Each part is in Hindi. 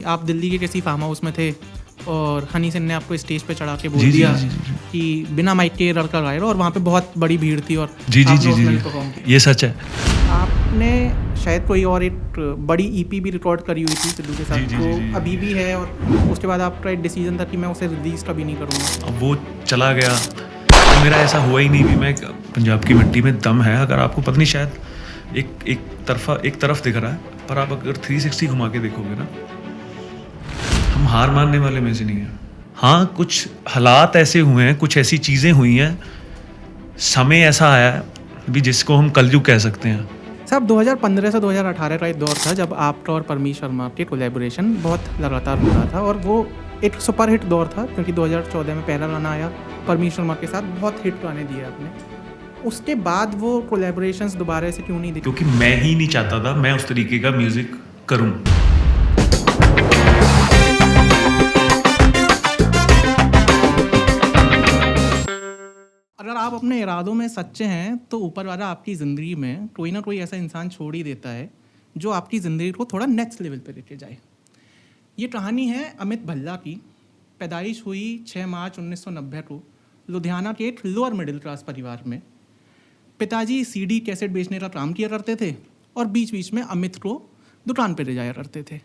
आप दिल्ली के किसी फार्म हाउस में थे और हनी सिंह ने आपको स्टेज पे चढ़ा के बोल दिया कि बिना माइक के लड़का गाए और वहाँ पे बहुत बड़ी भीड़ थी और जी जी आपने जी उसमें जी परफॉर्म किया। ये सच है। आपने शायद कोई और एक बड़ी ईपी भी रिकॉर्ड करी हुई थी सिद्धू के साथ, जी, वो जी, जी। अभी भी है और उसके बाद आपका एक डिसीजन था कि मैं उसे रिलीज कभी नहीं करूँगा। अब वो चला गया तो मेरा ऐसा हुआ ही नहीं भी मैं पंजाब की मिट्टी में दम है। अगर आपको पता नहीं शायद एक तरफ दिख रहा है, पर आप अगर 360 घुमा के देखोगे ना, हम हार मानने वाले में से नहीं है। हाँ, कुछ हालात ऐसे हुए हैं, कुछ ऐसी चीज़ें हुई हैं, समय ऐसा आया है भी जिसको हम कलयुग कह सकते हैं। साहब 2015 से 2018 का एक दौर था जब आपका और परमीश शर्मा के कोलैबोरेशन बहुत लगातार हो रहा था और वो एक सुपर हिट दौर था क्योंकि 2014 में पहला गाना आया परमीश शर्मा के साथ, बहुत हिट गाने दिए आपने। उसके बाद वो कोलैबोरेशंस दोबारा से क्यों नहीं दिखे? क्योंकि मैं ही नहीं चाहता था मैं उस तरीके का म्यूज़िक करूं। अगर आप अपने इरादों में सच्चे हैं तो ऊपर वाला आपकी ज़िंदगी में कोई ना कोई ऐसा इंसान छोड़ ही देता है जो आपकी ज़िंदगी को थोड़ा नेक्स्ट लेवल पे लेके जाए। ये कहानी है अमित भल्ला की। पैदाइश हुई 6 मार्च 1990 को लुधियाना के एक लोअर मिडिल क्लास परिवार में। पिताजी सीडी कैसेट बेचने का काम किया करते थे और बीच बीच में अमित को दुकान पर ले जाया करते थे।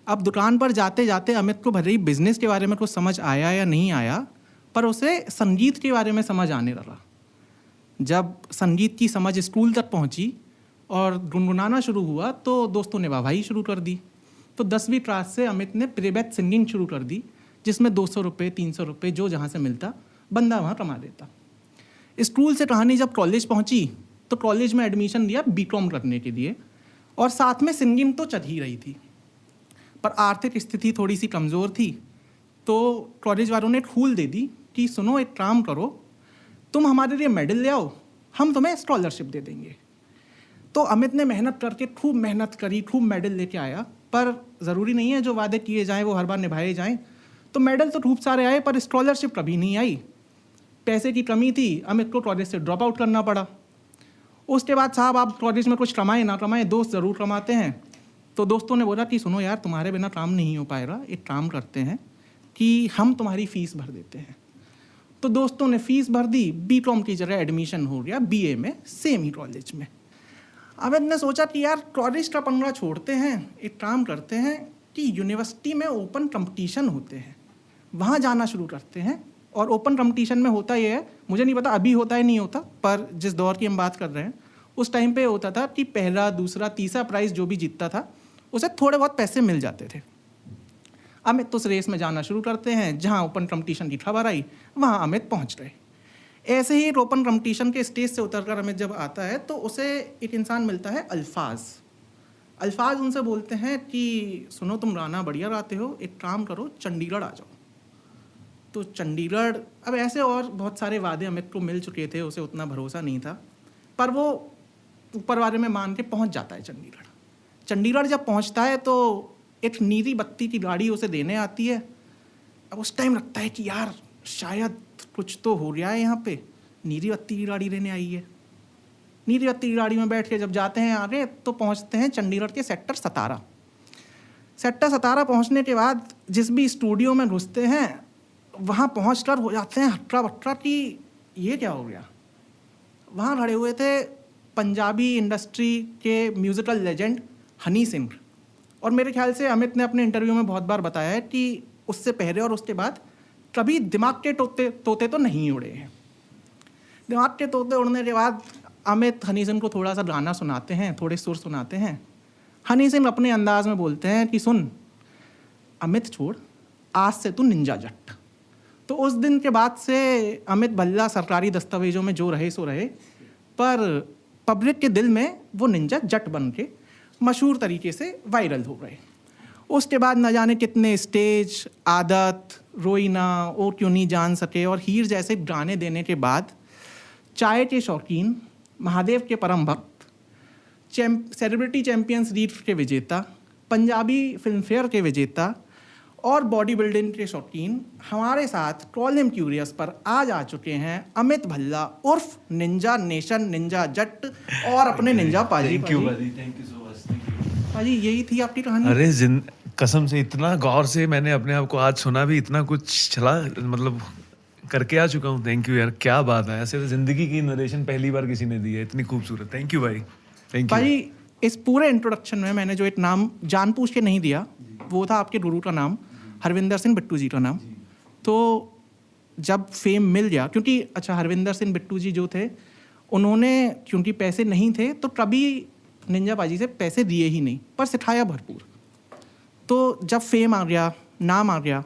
अब दुकान पर जाते जाते अमित को भले ही बिजनेस के बारे में कुछ समझ आया या नहीं आया, पर उसे संगीत के बारे में समझ आने लगा। जब संगीत की समझ स्कूल तक पहुंची और गुनगुनाना शुरू हुआ तो दोस्तों ने वाहवाही शुरू कर दी। तो 10वीं क्लास से अमित ने प्लेबैक सिंगिंग शुरू कर दी, जिसमें 200 रुपये 300 रुपये जो जहाँ से मिलता बंदा वहाँ कमा देता। स्कूल से कहानी जब कॉलेज पहुँची तो कॉलेज में एडमिशन लिया बीकॉम करने के लिए और साथ में सिंगिंग तो चल ही रही थी, पर आर्थिक स्थिति थोड़ी सी कमज़ोर थी। तो कॉलेज वालों ने एक खूल दे दी कि सुनो, एक काम करो, तुम हमारे लिए मेडल ले आओ, हम तुम्हें स्कॉलरशिप दे देंगे। तो अमित ने मेहनत करके खूब मेहनत करी, खूब मेडल लेके आया, पर ज़रूरी नहीं है जो वादे किए जाएं वो हर बार निभाए जाएं। तो मेडल तो खूब सारे आए पर स्कॉलरशिप कभी नहीं आई। पैसे की कमी थी, अमित को कॉलेज से ड्रॉप आउट करना पड़ा। उसके बाद साहब आप कॉलेज में कुछ कमाए ना कमाए, दोस्त ज़रूर कमाते हैं। तो दोस्तों ने बोला कि सुनो यार, तुम्हारे बिना काम नहीं हो पाएगा, एक काम करते हैं कि हम तुम्हारी फ़ीस भर देते हैं। तो दोस्तों ने फ़ीस भर दी, बीकॉम की जगह एडमिशन हो गया बीए में, सेम ही कॉलेज में। अमित ने सोचा कि यार कॉलेज का पंगा छोड़ते हैं, एक काम करते हैं कि यूनिवर्सिटी में ओपन कंपटीशन होते हैं, वहाँ जाना शुरू करते हैं। और ओपन कंपटीशन में होता ये है, मुझे नहीं पता अभी होता है नहीं होता, पर जिस दौर की हम बात कर रहे हैं उस टाइम पे होता था कि पहला दूसरा तीसरा प्राइज़ जो भी जीतता था उसे थोड़े बहुत पैसे मिल जाते थे। अमित तो उस रेस में जाना शुरू करते हैं, जहाँ ओपन कंपटीशन की खबर आई वहाँ अमित पहुँच गए। ऐसे ही ओपन कंपटीशन के स्टेज से उतरकर अमित जब आता है तो उसे एक इंसान मिलता है अल्फाज उनसे बोलते हैं कि सुनो, तुम गाना बढ़िया गाते हो, एक काम करो चंडीगढ़ आ जाओ। तो चंडीगढ़, अब ऐसे और बहुत सारे वादे अमित को मिल चुके थे, उसे उतना भरोसा नहीं था, पर वो ऊपर वाले में मान के पहुँच जाता है चंडीगढ़ जब पहुँचता है तो एक नीली बत्ती की गाड़ी उसे देने आती है। अब उस टाइम लगता है कि यार शायद कुछ तो हो गया है यहाँ पे, नीली बत्ती की गाड़ी लेने आई है। नीली बत्ती की गाड़ी में बैठ के जब जाते हैं आगे तो पहुँचते हैं चंडीगढ़ के सेक्टर 17 पहुँचने के बाद जिस भी स्टूडियो में घुसते हैं वहाँ पहुँच कर हो जाते हैं हट्टा बट्टा कि ये क्या हो गया। वहाँ खड़े हुए थे पंजाबी इंडस्ट्री के म्यूज़िकल लेजेंड हनी सिंह। और मेरे ख्याल से अमित ने अपने इंटरव्यू में बहुत बार बताया है कि उससे पहले और उसके बाद कभी दिमाग के तोते तो नहीं उड़े हैं। दिमाग के तोते उड़ने के बाद अमित हनी सिंह को थोड़ा सा गाना सुनाते हैं, थोड़े सुर सुनाते हैं। हनी सिंह अपने अंदाज में बोलते हैं कि सुन अमित, छोड़, आज से तू निंजा जट। तो उस दिन के बाद से अमित भल्ला सरकारी दस्तावेजों में जो रहे सो रहे, पर पब्लिक के दिल में वो निंजा जट बन के मशहूर तरीके से वायरल हो गए। उसके बाद न जाने कितने स्टेज, आदत, रोईना, ओ क्यों नहीं जान सके और हीर जैसे गाने देने के बाद चाय के शौकीन, महादेव के परम भक्त, सेलिब्रिटी चैम्पियंस लीग के विजेता, पंजाबी फिल्म फेयर के विजेता और बॉडी बिल्डिंग के शौकीन हमारे साथ कॉल हिम क्यूरियस पर आज आ चुके हैं अमित भल्ला उर्फ निंजा नेशन, निंजा जट और अपने निंजा पाजी। Thank you so much. पाजी, यही थी आपकी कहानी? अरे कसम से इतना गौर से मैंने अपने आप को आज सुना भी, इतना कुछ चला मतलब करके आ चुका हूँ। थैंक यू यार, क्या बात है, ऐसे तो जिंदगी की नरेशन पहली बार किसी ने दी है, इतनी खूबसूरत। थैंक यू भाई, थैंक यू। भाई इस पूरे इंट्रोडक्शन में मैंने जो एक नाम जान पूछ के नहीं दिया, वो था आपके गुरु का नाम, हरविंदर सिंह बिट्टू जी का नाम। तो जब फेम मिल गया, क्योंकि अच्छा हरविंदर सिंह बिट्टू जी जो थे, उन्होंने क्योंकि पैसे नहीं थे तो कभी निंजाबाजी से पैसे दिए ही नहीं, पर सिखाया भरपूर। तो जब फेम आ गया, नाम आ गया,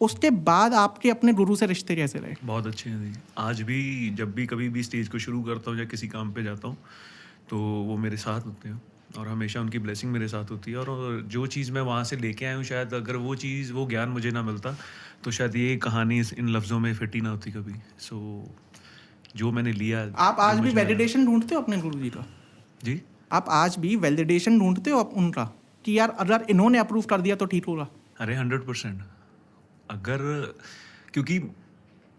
उसके बाद आपके अपने गुरु से रिश्ते कैसे रहे? बहुत अच्छे हैं जी। आज भी जब भी कभी भी स्टेज को शुरू करता हूँ या किसी काम पे जाता हूँ तो वो मेरे साथ होते हैं और हमेशा उनकी ब्लेसिंग मेरे साथ होती है। और जो चीज़ मैं वहाँ से लेके आया हूँ, शायद अगर वो चीज़, वो ज्ञान मुझे ना मिलता तो शायद ये कहानी इन लफ्ज़ों में फिट ही ना होती कभी। सो जो मैंने लिया। आप आज भी वैलिडेशन ढूंढते हो अपने गुरु जी का? जी, आप आज भी वैलिडेशन ढूंढते हो उनका कि यार अगर इन्होंने अप्रूव कर दिया तो ठीक होगा? अरे 100%। अगर, क्योंकि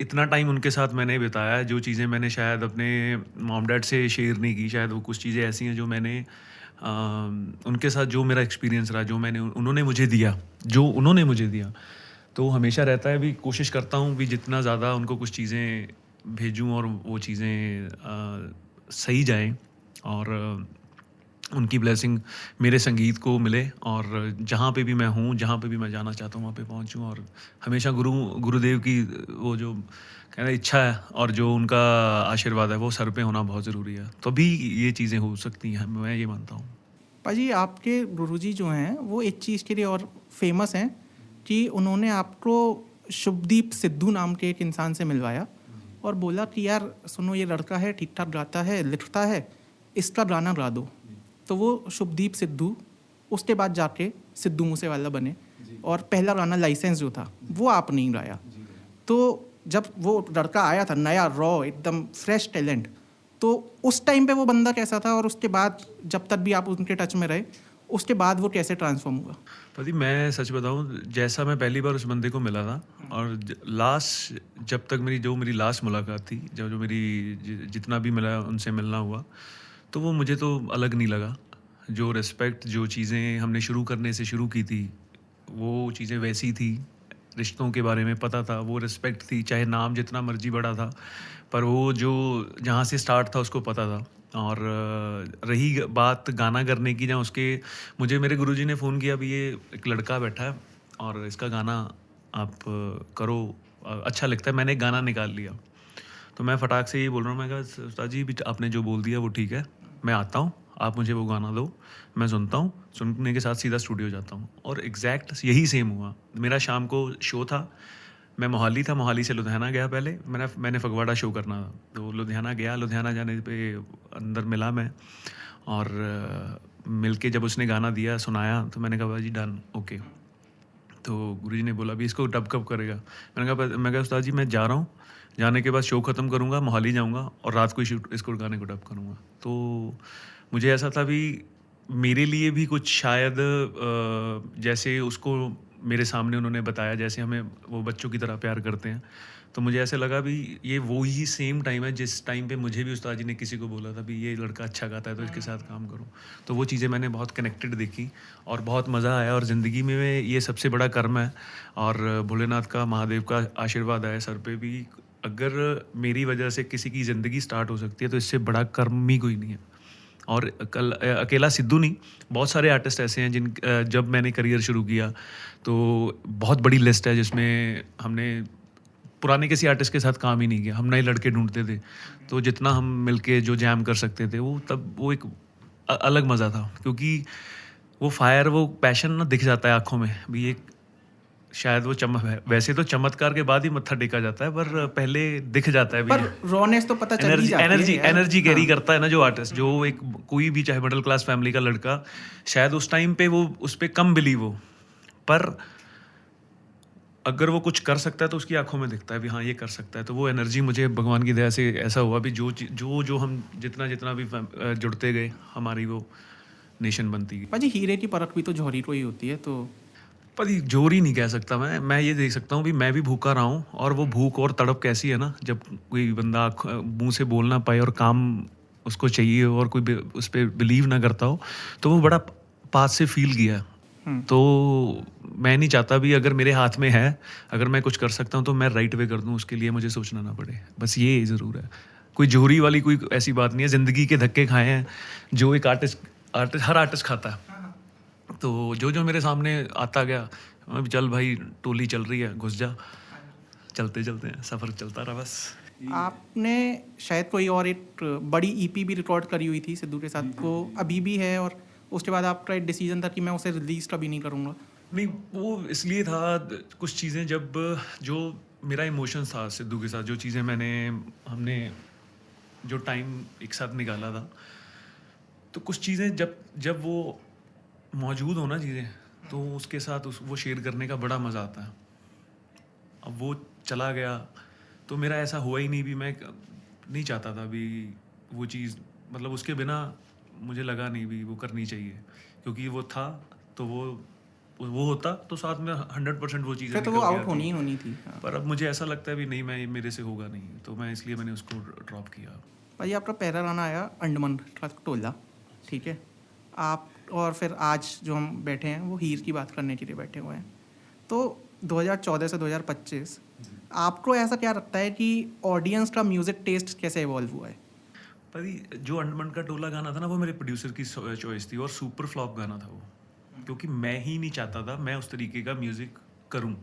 इतना टाइम उनके साथ मैंने बिताया, जो चीज़ें मैंने शायद अपने मॉम डैड से शेयर नहीं की, शायद वो कुछ चीज़ें ऐसी हैं जो मैंने उनके साथ, जो मेरा एक्सपीरियंस रहा, जो मैंने उन्होंने मुझे दिया, तो हमेशा रहता है भी, कोशिश करता हूँ भी जितना ज़्यादा उनको कुछ चीज़ें भेजूँ और वो चीज़ें सही जाएं और उनकी ब्लेसिंग मेरे संगीत को मिले और जहाँ पे भी मैं हूँ, जहाँ पे भी मैं जाना चाहता हूँ वहाँ पे पहुँचूँ। और हमेशा गुरुदेव की वो जो कहना इच्छा है और जो उनका आशीर्वाद है वो सर पे होना बहुत ज़रूरी है, तभी ये चीज़ें हो सकती हैं, मैं ये मानता हूँ। पाजी आपके गुरुजी जो हैं वो एक चीज़ के लिए और फेमस हैं कि उन्होंने आपको शुभदीप सिद्धू नाम के एक इंसान से मिलवाया और बोला कि यार सुनो, ये लड़का है, ठीक ठाक गाता है, लिखता है, इसका गाना गा दो। तो वो शुभदीप सिद्धू उसके बाद जाके सिद्धू मूसेवाला बने और पहला गाना लाइसेंस जो था वो आप नहीं गाया। तो जब वो लड़का आया था नया, रॉ, एकदम फ्रेश टैलेंट, तो उस टाइम पे वो बंदा कैसा था और उसके बाद जब तक भी आप उनके टच में रहे, उसके बाद वो कैसे ट्रांसफॉर्म हुआ? पति, मैं सच बताऊं, जैसा मैं पहली बार उस बंदे को मिला था और लास्ट, जब तक मेरी लास्ट मुलाकात थी, जब जो मेरी जितना भी मिला उनसे मिलना हुआ, तो वो मुझे तो अलग नहीं लगा। जो रिस्पेक्ट, जो चीज़ें हमने शुरू करने से शुरू की थी, वो चीज़ें वैसी थी। रिश्तों के बारे में पता था, वो रिस्पेक्ट थी, चाहे नाम जितना मर्जी बड़ा था, पर वो जो जहाँ से स्टार्ट था उसको पता था। और रही बात गाना करने की, जहाँ उसके मुझे मेरे गुरुजी ने फ़ोन किया, भी ये एक लड़का बैठा है और इसका गाना आप करो, अच्छा लगता है। मैंने एक गाना निकाल लिया, तो मैं फटाक से ये बोल रहा हूँ, मैं कहा उस्ताद जी आपने जो बोल दिया वो ठीक है, मैं आता हूँ, आप मुझे वो गाना दो, मैं सुनता हूँ, सुनने के साथ सीधा स्टूडियो जाता हूँ। और एग्जैक्ट यही सेम हुआ। मेरा शाम को शो था, मैं मोहाली था, मोहाली से लुधियाना गया। पहले मैंने फगवाड़ा शो करना था, तो लुधियाना गया। लुधियाना जाने पे अंदर मिला मैं और मिल के जब उसने गाना दिया, सुनाया, तो मैंने कहा जी डन, ओके। तो गुरुजी ने बोला भी इसको डब कब करेगा? मैं कहा उस्ताद जी मैं जा रहा हूँ, जाने के बाद शो ख़त्म करूँगा, मोहाली जाऊँगा और रात को ही इसको गाने को डब करूँगा। तो मुझे ऐसा था भी मेरे लिए भी कुछ शायद जैसे उसको मेरे सामने उन्होंने बताया, जैसे हमें वो बच्चों की तरह प्यार करते हैं, तो मुझे ऐसे लगा भी ये वो ही सेम टाइम है जिस टाइम पे मुझे भी उस्ताद जी ने किसी को बोला था भी ये लड़का अच्छा गाता है तो इसके साथ काम करो। तो वो चीज़ें मैंने बहुत कनेक्टेड देखी और बहुत मज़ा आया। और ज़िंदगी में ये सबसे बड़ा कर्म है और भोलेनाथ का, महादेव का आशीर्वाद है सर पे भी। अगर मेरी वजह से किसी की ज़िंदगी स्टार्ट हो सकती है तो इससे बड़ा कर्म ही कोई नहीं है। और अकेला सिद्धू नहीं, बहुत सारे आर्टिस्ट ऐसे हैं जिन जब मैंने करियर शुरू किया तो बहुत बड़ी लिस्ट है जिसमें हमने पुराने किसी आर्टिस्ट के साथ काम ही नहीं किया, हम नए लड़के ढूंढते थे। तो जितना हम मिलके जो जैम कर सकते थे, वो तब वो एक अलग मज़ा था, क्योंकि वो फायर, वो पैशन ना दिख जाता है आँखों में भी। एक शायद वो वैसे तो चमत्कार के बाद ही मत्था टेका जाता है, पर पहले दिख जाता है भी। पर रॉनेस तो पता चल ही जाती है। एनर्जी कैरी करता है ना जो आर्टिस्ट, जो एक कोई भी चाहे मिडिल क्लास फैमिली का लड़का, शायद उस टाइम पे वो उस पर कम बिलीव हो, पर अगर वो कुछ कर सकता है तो उसकी आंखों में दिखता है भी हाँ ये कर सकता है। तो वो एनर्जी मुझे भगवान की दया से ऐसा हुआ भी जो हम जितना भी जुड़ते गए, हमारी वो नेशन बनती गई। पाजी हीरे की परख भी तो जौहरी को ही होती है। तो पर जोरी नहीं कह सकता मैं ये देख सकता हूँ भी मैं भी भूखा रहा हूँ, और वो भूख और तड़प कैसी है ना, जब कोई बंदा मुंह से बोल ना पाए और काम उसको चाहिए और कोई उस पर बिलीव ना करता हो, तो वो बड़ा पास से फील किया। तो मैं नहीं चाहता भी अगर मेरे हाथ में है, अगर मैं कुछ कर सकता हूँ तो मैं राइट वे कर दूँ, उसके लिए मुझे सोचना ना पड़े, बस ये ज़रूर है। कोई जोहरी वाली कोई ऐसी बात नहीं है, ज़िंदगी के धक्के खाए हैं जो एक हर आर्टिस्ट खाता है। तो जो मेरे सामने आता गया, मैं भी चल भाई टोली चल रही है, घुस जा, चलते चलते हैं, सफ़र चलता रहा बस। आपने शायद कोई और एक बड़ी ईपी भी रिकॉर्ड करी हुई थी सिद्धू के साथ, वो अभी भी है, और उसके बाद आपका एक डिसीजन था कि मैं उसे रिलीज कभी नहीं करूँगा। नहीं, वो इसलिए था, कुछ चीज़ें जब जो मेरा इमोशंस था सिद्धू के साथ, जो चीज़ें हमने जो टाइम एक साथ निकाला था, तो कुछ चीज़ें जब वो मौजूद हो ना चीज़ें, तो उसके साथ वो शेयर करने का बड़ा मज़ा आता है। अब वो चला गया तो मेरा ऐसा हुआ ही नहीं भी, मैं नहीं चाहता था भी वो चीज़, मतलब उसके बिना मुझे लगा नहीं भी वो करनी चाहिए, क्योंकि वो था तो वो होता तो साथ में 100% वो चीज़ें फिर तो वो आउट होनी ही होनी थी। हाँ। पर अब मुझे ऐसा लगता है भी नहीं, मैं मेरे से होगा नहीं, तो मैं इसलिए मैंने उसको ड्रॉप किया। भाई आपका पहला गाना आया अंडमान का टोला, ठीक है, आप और फिर आज जो हम बैठे हैं वो हीर की बात करने के लिए बैठे हुए हैं। तो 2014 से 2025 आपको ऐसा क्या लगता है कि ऑडियंस का म्यूज़िक टेस्ट कैसे इवॉल्व हुआ है? पर जो अंडमान का टोला गाना था ना, वो मेरे प्रोड्यूसर की चॉइस थी और सुपर फ्लॉप गाना था वो, क्योंकि मैं ही नहीं चाहता था मैं उस तरीके का म्यूज़िक करूं,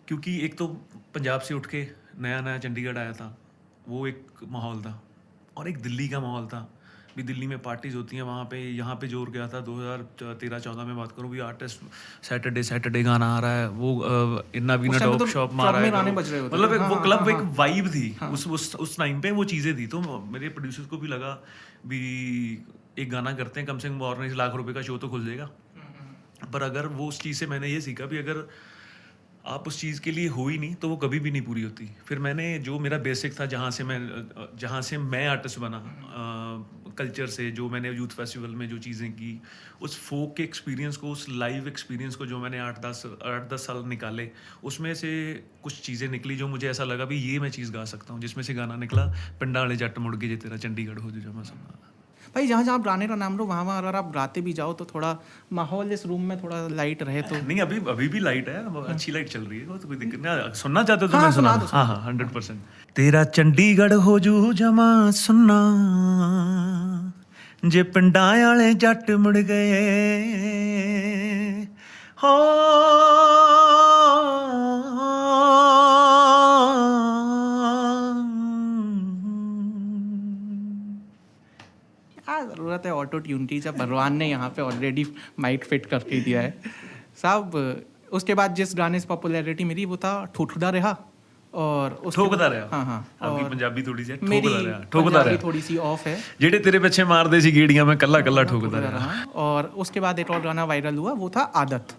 क्योंकि एक तो पंजाब से उठ के नया चंडीगढ़ आया था, वो एक माहौल था, और एक दिल्ली का माहौल था भी, दिल्ली में पार्टीज़ होती हैं वहाँ पे, यहाँ पे जोर गया था 2013-14 में बात करूँ भी, आर्टिस्ट सैटरडे गाना आ रहा है, वो इन्ना बीना टॉप शॉप मारा है, मतलब वो क्लब एक वाइब थी उस टाइम पे, वो चीज़ें थी। तो मेरे प्रोड्यूसर्स को भी लगा भी एक गाना करते हैं, कम से कम और लाख रुपए का शो तो खुल जाएगा। पर अगर वो उस चीज़ से मैंने ये सीखा भी, अगर आप उस चीज़ के लिए हो ही नहीं तो वो कभी भी नहीं पूरी होती। फिर मैंने जो मेरा बेसिक था, जहाँ से मैं आर्टिस्ट बना, कल्चर से, जो मैंने यूथ फेस्टिवल में जो चीज़ें की, उस फोक के एक्सपीरियंस को, उस लाइव एक्सपीरियंस को जो मैंने 8-10 साल निकाले, उसमें से कुछ चीज़ें निकली जो मुझे ऐसा लगा भी ये मैं चीज़ गा सकता हूँ, जिसमें से गाना निकला पिंडा वाले जट मुड़ के जे तेरा चंडीगढ़ हो जो जमा सुना। भाई जहाँ जहाँ आप गाने का नाम लो, वहाँ अगर आप गाते भी जाओ तो थोड़ा माहौल इस रूम में थोड़ा लाइट रहे तो। नहीं, अभी भी लाइट है, अच्छी लाइट चल रही है, तो कोई दिक्कत नहीं। सुनना चाहते हो तो हाँ, मैं सुना दो। हाँ 100%। तेरा चंडीगढ़ हो जू जमा सुनना, जे पिंडा वाले जट मुड़ गए हो, क्या ज़रूरत है ऑटो ट्यून की, जब भगवान ने यहाँ पे ऑलरेडी माइक फिट करके दिया है साहब। उसके बाद जिस गाने से पॉपुलैरिटी मिली वो था ठुठदा रहा, और ठोकदा रहा। हाँ आपकी और पंजाबी थोड़ी सी मेरी पंजाबी थोड़ी सी ऑफ है, जेडे तेरे पीछे मारदे सी गेड़ियां में कल्ला ठोकदा रहा। और उसके बाद एक और गाना वायरल हुआ, वो था आदत,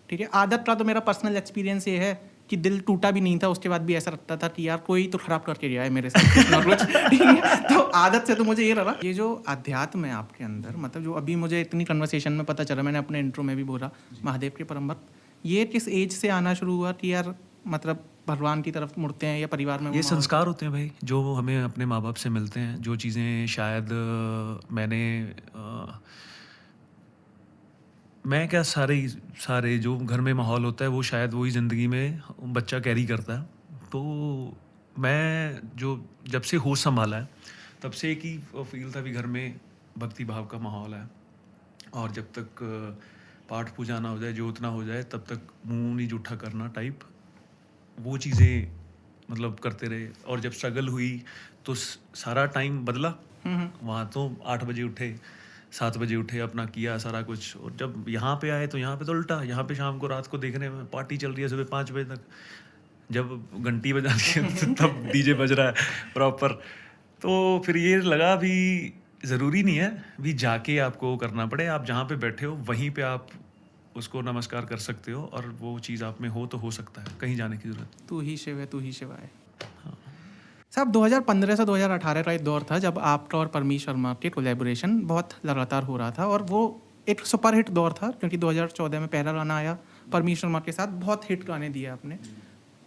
ठीक है। आदत का तो मेरा पर्सनल एक्सपीरियंस ये है कि दिल टूटा भी नहीं था उसके बाद भी, ऐसा लगता था कि यार कोई तो खराब करके गया है मेरे साथ कुछ ना कुछ, ठीक है। तो आदत से तो मुझे ये लगा, ये जो अध्यात्म है आपके अंदर, मतलब जो अभी मुझे इतनी कन्वर्सेशन में पता चला, मैंने अपने इंट्रो में भी बोला महादेव के परम भक्त, ये किस एज से आना शुरू हुआ कि यार मतलब भगवान की तरफ मुड़ते हैं, या परिवार में? ये संस्कार होते हैं भाई, जो हमें अपने माँ बाप से मिलते हैं, जो चीज़ें शायद मैं क्या, सारे जो घर में माहौल होता है वो शायद वही ज़िंदगी में बच्चा कैरी करता है। तो मैं जब से होश संभाला है तब से एक ही फील था भी घर में भक्ति भाव का माहौल है, और जब तक पाठ पूजा ना हो जाए, ज्योत ना हो जाए, तब तक मुंह नहीं जूठा करना टाइप, वो चीज़ें मतलब करते रहे। और जब स्ट्रगल हुई तो सारा टाइम बदला, वहाँ तो 8 बजे उठे, 7 बजे उठे, अपना किया सारा कुछ, और जब यहाँ पे आए तो यहाँ पे तो उल्टा, यहाँ पे शाम को रात को देखने में पार्टी चल रही है सुबह 5 बजे तक, जब घंटी बजाती है तब डीजे बज रहा है प्रॉपर। तो फिर ये लगा भी ज़रूरी नहीं है भी जाके आपको करना पड़े, आप जहाँ पे बैठे हो वहीं पे आप उसको नमस्कार कर सकते हो, और वो चीज़ आप में हो तो हो सकता है, कहीं जाने की ज़रूरत। तू ही शिव है, तू ही शिवाय। साहब 2015 से 2018 का एक दौर था जब आपका और परमीश शर्मा के कोलैबोरेशन बहुत लगातार हो रहा था, और वो एक सुपर हिट दौर था, क्योंकि 2014 में पहला गाना आया परमीश शर्मा के साथ, बहुत हिट गाने दिए आपने।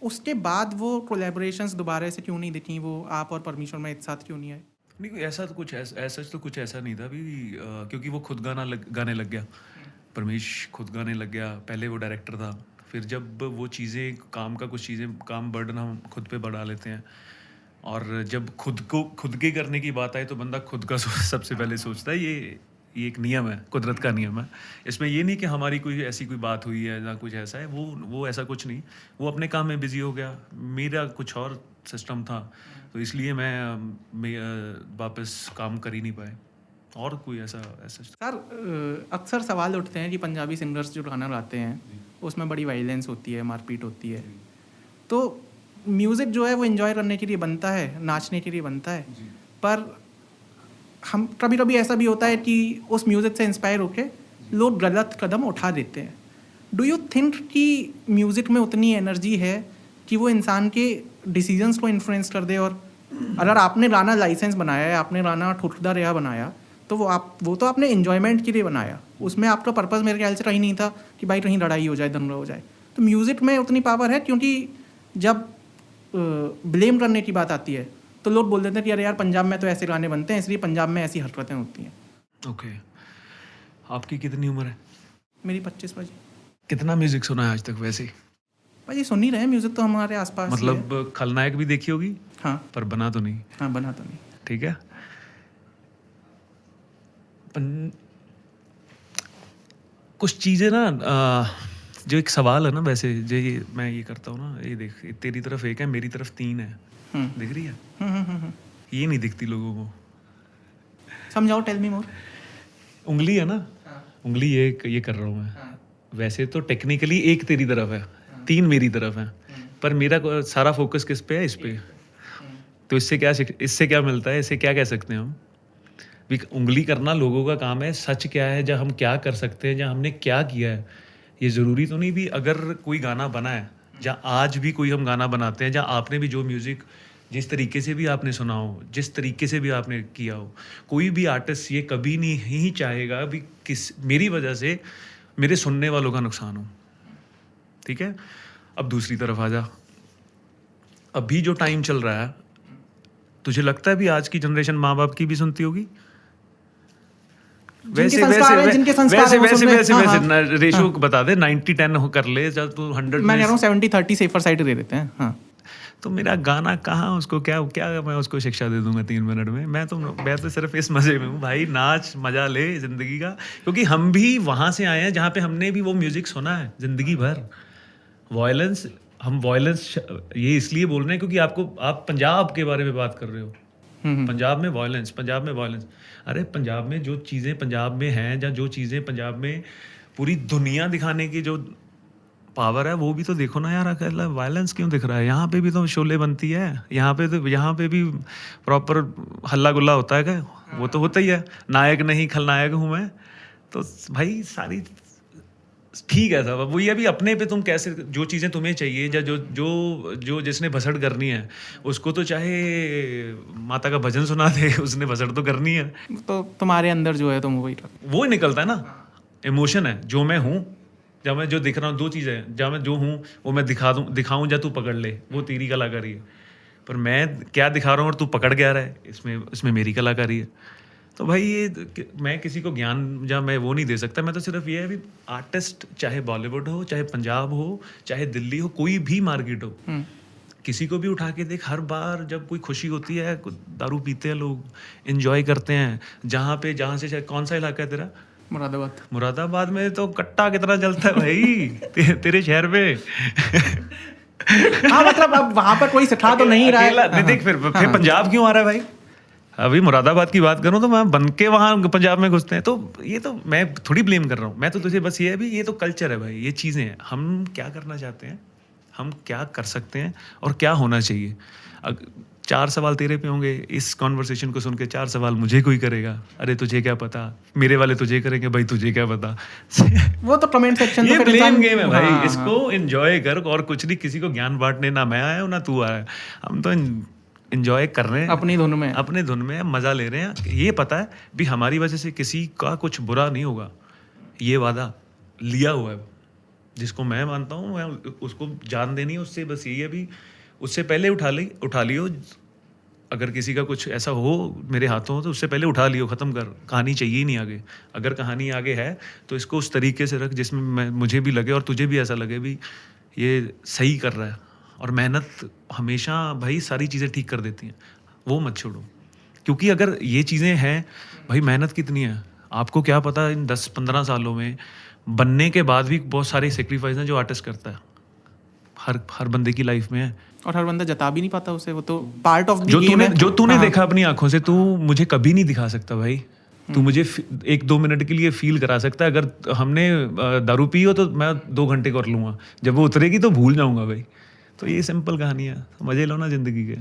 उसके बाद वो कोलैबोरेशंस दोबारा से क्यों नहीं दिखी, वो आप और परमीश शर्मा एक साथ क्यों नहीं आए? नहीं, ऐसा तो कुछ ऐसा नहीं था भी, क्योंकि वो खुद गाने लग गया, परमेश खुद गाने लग गया, पहले वो डायरेक्टर था। फिर जब वो चीज़ें कुछ चीज़ें काम बर्डन हम खुद पे बढ़ा लेते हैं, और जब खुद के करने की बात आए तो बंदा खुद का सबसे पहले सोचता है। ये एक नियम है, कुदरत का नियम है। इसमें ये नहीं कि हमारी कोई बात हुई है ना कुछ ऐसा है, वो ऐसा कुछ नहीं। वो अपने काम में बिजी हो गया, मेरा कुछ और सिस्टम था, तो इसलिए मैं वापस काम कर ही नहीं पाए। और कोई ऐसा सर अक्सर सवाल उठते हैं कि पंजाबी सिंगर्स जो गाना गाते हैं उसमें बड़ी वायलेंस होती है, मारपीट होती है, तो म्यूज़िक जो है वो एंजॉय करने के लिए बनता है, नाचने के लिए बनता है, पर हम कभी ऐसा भी होता है कि उस म्यूज़िक से इंस्पायर होके लोग गलत कदम उठा देते हैं। डू यू थिंक कि म्यूज़िक में उतनी एनर्जी है कि वो इंसान के डिसीजंस को इन्फ्लुएंस कर दे? और अगर आपने गाना लाइसेंस बनाया है, आपने गाना ठुकदा रेहा बनाया, तो वो तो आपने इन्जॉयमेंट के लिए बनाया, उसमें आपका पर्पज़ मेरे ख्याल से कहीं नहीं था कि भाई कहीं लड़ाई हो जाए, दंगा हो जाए। तो म्यूज़िक में उतनी पावर है, क्योंकि जब ब्लेम करने की बात आती है तो लोग बोल देते हैं कि अरे यार पंजाब में तो ऐसे गाने बनते हैं, इसलिए पंजाब में ऐसी हरकतें होती हैं। ओके। आपकी कितनी उम्र है? मेरी 25 भाजी। कितना म्यूजिक सुना है आज तक वैसे? भाजी सुन ही रहे हैं म्यूज़िक, तो हमारे आसपास मतलब खलनायक भी देखी होगी? हाँ, पर बना तो नहीं। हाँ, बना तो नहीं। ठीक है। कुछ चीज़ें ना जो एक सवाल है ना, वैसे जो मैं ये करता हूँ ना, ये देख, तेरी तरफ एक है, मेरी तरफ 3 है, दिख रही है? ये नहीं दिखती लोगों को। समझाओ, टेल मी मोर। उंगली है ना, उंगली ये कर रहा हूँ मैं। वैसे तो टेक्निकली एक तेरी तरफ है, 3 मेरी तरफ है, पर मेरा सारा फोकस किस पे है? इस पे। तो इससे क्या मिलता है? इससे क्या कह सकते हैं हम? उंगली करना लोगों का काम है। सच क्या है, जब हम क्या कर सकते हैं, जब हमने क्या किया है, ये ज़रूरी तो नहीं भी अगर कोई गाना बना है, जहाँ आज भी कोई हम गाना बनाते हैं, जहाँ आपने भी जो म्यूज़िक जिस तरीके से भी आपने सुना हो, जिस तरीके से भी आपने किया हो, कोई भी आर्टिस्ट ये कभी नहीं चाहेगा भी मेरी वजह से मेरे सुनने वालों का नुकसान हो। ठीक है। अब दूसरी तरफ आ जा, अभी जो टाइम चल रहा है, तुझे लगता है भी आज की जनरेशन माँ बाप की भी सुनती होगी? वैसे रेशो बता दे, 90-10 कर ले, जब तू 100 मैं कह रहा हूँ 70-30 सेफर साइड दे देते हैं। हाँ, तो मेरा गाना कहाँ, उसको क्या मैं उसको शिक्षा दे दूंगा 3 मिनट में? मैं तो सिर्फ इस मजे में हूँ भाई, नाच मजा ले जिंदगी का, क्योंकि हम भी वहां से आए हैं जहाँ पे हमने भी वो म्यूजिक सुना है जिंदगी भर। हम वॉयलेंस ये इसलिए बोल रहे हैं क्योंकि आप पंजाब के बारे में बात कर रहे हो। पंजाब में वॉयलेंस, अरे पंजाब में जो चीज़ें पंजाब में हैं, या जो चीज़ें पंजाब में पूरी दुनिया दिखाने की जो पावर है, वो भी तो देखो ना यार। अकेला वायलेंस क्यों दिख रहा है? यहाँ पे भी तो शोले बनती है, यहाँ पे भी प्रॉपर हल्ला गुल्ला होता है क्या? वो तो होता ही है। नायक नहीं खलनायक हूँ मैं, तो भाई सारी ठीक है सब। वो ये भी अपने पे तुम कैसे, जो चीज़ें तुम्हें चाहिए, या जो जिसने भसड़ करनी है, उसको तो चाहे माता का भजन सुना दे, उसने भसड़ तो करनी है। तो तुम्हारे अंदर जो है तुम वो निकलता है ना, इमोशन है जो मैं हूँ, जब मैं जो दिख रहा हूँ। 2 चीज़ें हैं, जब मैं जो हूँ वो मैं दिखाऊँ या तू पकड़ ले, वो तेरी कलाकारी है। पर मैं क्या दिखा रहा हूँ और तू पकड़ क्या रहा है, इसमें मेरी कलाकारी है। तो भाई ये मैं किसी को ज्ञान या मैं वो नहीं दे सकता। मैं तो सिर्फ ये है भी आर्टिस्ट, चाहे बॉलीवुड हो, चाहे पंजाब हो, चाहे दिल्ली हो, कोई भी मार्केट हो, किसी को भी उठा के देख। हर बार जब कोई खुशी होती है, दारू पीते हैं लोग, एंजॉय करते हैं। जहाँ से कौन सा इलाका है तेरा? मुरादाबाद में तो कट्टा कितना जलता है भाई तेरे शहर में। हाँ, मतलब अब वहां पर कोई सिखा तो नहीं रहा है। देख फिर पंजाब क्यों आ रहा है भाई? अभी मुरादाबाद की बात करूं तो मैं बन के वहां पंजाब में घुसते हैं। तो ये तो मैं थोड़ी ब्लेम कर रहा हूँ, मैं तो तुझे बस ये है भी, ये तो कल्चर है भाई, ये चीज़ें हैं। हम क्या करना चाहते हैं, हम क्या कर सकते हैं और क्या होना चाहिए। 4 सवाल तेरे पे होंगे, इस कॉन्वर्सेशन को सुन के 4 सवाल मुझे कोई करेगा। अरे तुझे क्या पता, मेरे वाले तुझे करेंगे, भाई तुझे क्या पता। वो तो कमेंट सेक्शन, ये ब्लेम गेम है भाई। इसको एंजॉय कर, और कुछ नहीं। किसी को ज्ञान बांटने ना मैं आया हूँ ना तू आया, हम तो एंजॉय कर रहे हैं, अपनी धुन में मजा ले रहे हैं। ये पता है भी हमारी वजह से किसी का कुछ बुरा नहीं होगा, ये वादा लिया हुआ है। जिसको मैं मानता हूँ, मैं उसको जान देनी है। उससे बस यही है भी, उससे पहले उठा लियो अगर किसी का कुछ ऐसा हो मेरे हाथों तो उससे पहले उठा लियो, ख़त्म कर, कहानी चाहिए ही नहीं आगे। अगर कहानी आगे है तो इसको उस तरीके से रख जिसमें मुझे भी लगे और तुझे भी ऐसा लगे भी ये सही कर रहा है। और मेहनत हमेशा भाई सारी चीज़ें ठीक कर देती हैं, वो मत छोड़ो। क्योंकि अगर ये चीज़ें हैं भाई, मेहनत कितनी है आपको क्या पता, इन 10-15 सालों में बनने के बाद भी बहुत सारे सेक्रीफाइस हैं जो आर्टिस्ट करता है, हर बंदे की लाइफ में है। और हर बंदा जता भी नहीं पाता उसे, वो तो पार्ट ऑफ द जो गेम तूने है। जो तूने हाँ। देखा अपनी आंखों से, तू मुझे कभी नहीं दिखा सकता भाई। तू मुझे 1-2 मिनट के लिए फील करा सकता है। अगर हमने दारू पी हो तो मैं 2 घंटे कर लूँगा, जब वो उतरेगी तो भूल जाऊँगा भाई। तो ये सिंपल कहानी है, मजे लो ना ज़िंदगी के।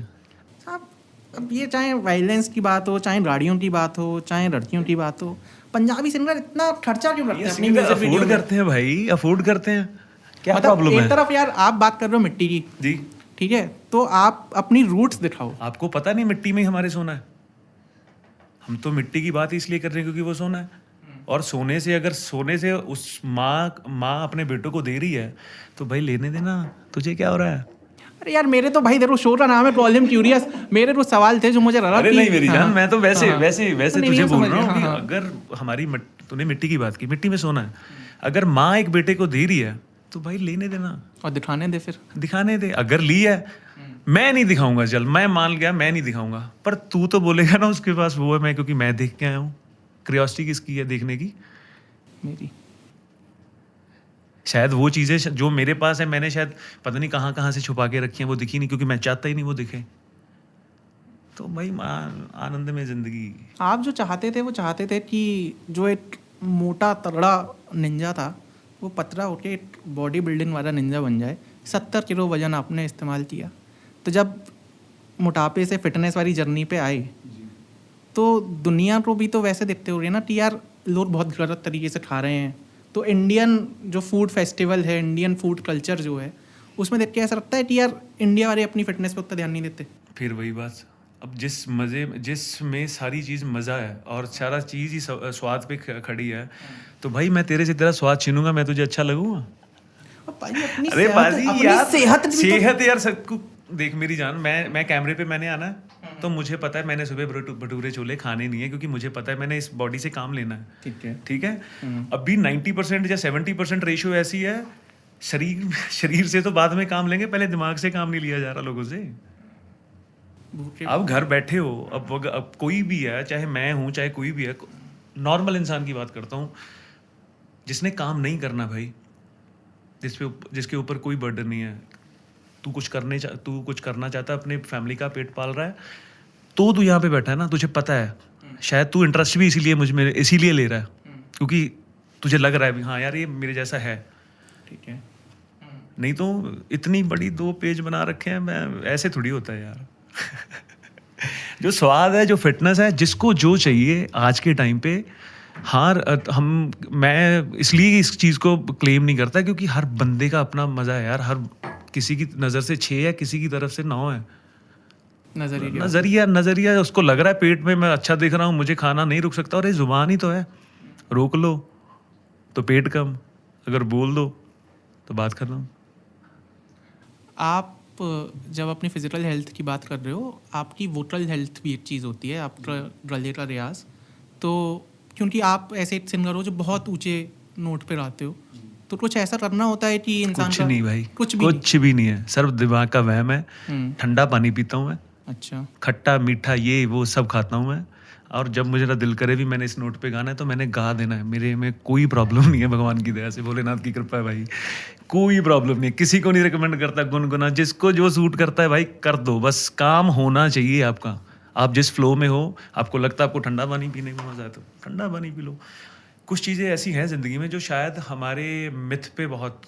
साहब, अब ये चाहे वायलेंस की बात हो, चाहे गाड़ियों की बात हो, चाहे लड़कियों की बात हो, पंजाबी सिंगर इतना खर्चा क्यों करते हैं अपनी म्यूजिक वीडियो अफोर्ड में? करते हैं भाई, अफोर्ड करते हैं, क्या मतलब प्रॉब्लम एक है? तरफ यार आप बात कर रहे हो मिट्टी की, जी, ठीक है, तो आप अपनी रूट्स दिखाओ। आपको पता नहीं मिट्टी में ही हमारे सोना है। हम तो मिट्टी की बात इसलिए कर रहे हैं क्योंकि वो सोना है। और सोने से, अगर सोने से उस माँ अपने बेटों को दे रही है तो भाई लेने देना, तुझे क्या हो रहा है? अरे यार मेरे तो भाई देखो शो का नाम है कॉलम क्यूरियस, मेरे कुछ सवाल थे जो मुझे लगा अरे कि- नहीं मेरी हाँ, जान, मैं तो वैसे हाँ, वैसे वैसे नहीं, तुझे नहीं, बोल समझ रहा हूँ गया, कि हाँ, हाँ। अगर हमारी तूने मिट्टी की बात की, मिट्टी में सोना है, अगर माँ एक बेटे को दे रही है तो भाई लेने देना, और दिखाने दे फिर। दिखाने दे। अगर ली है, मैं नहीं दिखाऊंगा, चल मैं मान गया, मैं नहीं दिखाऊंगा, पर तू तो बोलेगा ना उसके पास वो है, मैं क्योंकि मैं देख के आया हूँ। क्यूरियोसिटी किसकी है देखने की? मेरी शायद वो चीज़ें जो मेरे पास है, मैंने शायद पता नहीं कहाँ कहाँ से छुपा के रखी हैं, वो दिखी नहीं क्योंकि मैं चाहता ही नहीं वो दिखे। तो भाई आनंद में ज़िंदगी। आप जो चाहते थे वो चाहते थे कि जो एक मोटा तगड़ा निंजा था वो पतला होकर एक बॉडी बिल्डिंग वाला निंजा बन जाए। 70 किलो वजन आपने इस्तेमाल किया, तो जब मोटापे से फिटनेस वाली जर्नी पे आए तो दुनिया को भी तो वैसे देखते हो रहे ना कि यार लोग बहुत गलत तरीके से खा रहे हैं। तो इंडियन जो फूड फेस्टिवल है, इंडियन फूड कल्चर जो है, उसमें देख के ऐसा लगता है कि यार इंडिया वाले अपनी फिटनेस पे उतना ध्यान नहीं देते। फिर वही बात, अब जिसमें सारी चीज़ मज़ा है और सारा चीज़ ही स्वाद पे खड़ी है, तो भाई मैं तेरे से तेरा स्वाद छीनूंगा, मैं तुझे अच्छा लगूंगा? और भाई अपनी अरे सेहत- बाजी अपनी यार, सेहत भी तो- सेहत यार सबको देख मेरी जान, मैं कैमरे पे मैंने आना है तो मुझे पता है मैंने सुबह भटूरे छोले खाने नहीं है, क्योंकि मुझे पता है मैंने इस बॉडी से काम लेना है। ठीक है। अभी 90% या 70% रेशियो ऐसी है, शरीर से तो बाद में काम लेंगे, पहले दिमाग से काम नहीं लिया जा रहा लोगों से। भूखे- अब घर बैठे हो, अब कोई भी है, चाहे मैं हूँ चाहे कोई भी है, नॉर्मल इंसान की बात करता हूँ जिसने काम नहीं करना भाई, जिसके ऊपर कोई बर्डन नहीं है, तू कुछ करना चाहता है, अपने फैमिली का पेट पाल रहा है, तो तू यहाँ पे बैठा है ना, तुझे पता है शायद तू इंटरेस्ट भी इसीलिए ले रहा है क्योंकि तुझे लग रहा है भी हाँ यार ये मेरे जैसा है। ठीक है। नहीं तो इतनी बड़ी 2 पेज बना रखे हैं, मैं ऐसे थोड़ी होता है यार। जो स्वाद है, जो फिटनेस है, जिसको जो चाहिए आज के टाइम पे, मैं इसलिए इस चीज़ को क्लेम नहीं करता क्योंकि हर बंदे का अपना मज़ा है यार। हर किसी की नज़र से 6 है, किसी की तरफ से 9 है। नजरिया उसको लग रहा है पेट में मैं अच्छा दिख रहा हूँ, मुझे खाना नहीं रुक सकता, और ये जुबान ही तो है, रोक लो तो पेट कम, अगर बोल दो तो बात कर रहा हूँ। आप जब अपनी फिजिकल हेल्थ की बात कर रहे हो, आपकी वोकल हेल्थ भी एक चीज़ होती है, आपका गले का रियाज। तो क्योंकि आप ऐसे एक सिंगर हो जो बहुत ऊंचे नोट पे गाते हो, तो कुछ ऐसा करना होता है कि इंसान कुछ का नहीं भाई, कुछ भी नहीं है, सिर्फ दिमाग का वहम है। ठंडा पानी पीता हूँ मैं, अच्छा, खट्टा मीठा ये वो सब खाता हूँ मैं, और जब मुझे ना दिल करे भी मैंने इस नोट पे गाना है तो मैंने गा देना है। मेरे में कोई प्रॉब्लम नहीं है, भगवान की दया से, भोलेनाथ की कृपा है भाई, कोई प्रॉब्लम नहीं है। किसी को नहीं रिकमेंड करता गुनगुना, जिसको जो सूट करता है भाई कर दो, बस काम होना चाहिए आपका। आप जिस फ्लो में हो, आपको लगता है आपको ठंडा पानी पीने में मजा है तो ठंडा पानी पी लो। कुछ चीज़ें ऐसी हैं ज़िंदगी में जो शायद हमारे मिथ पे बहुत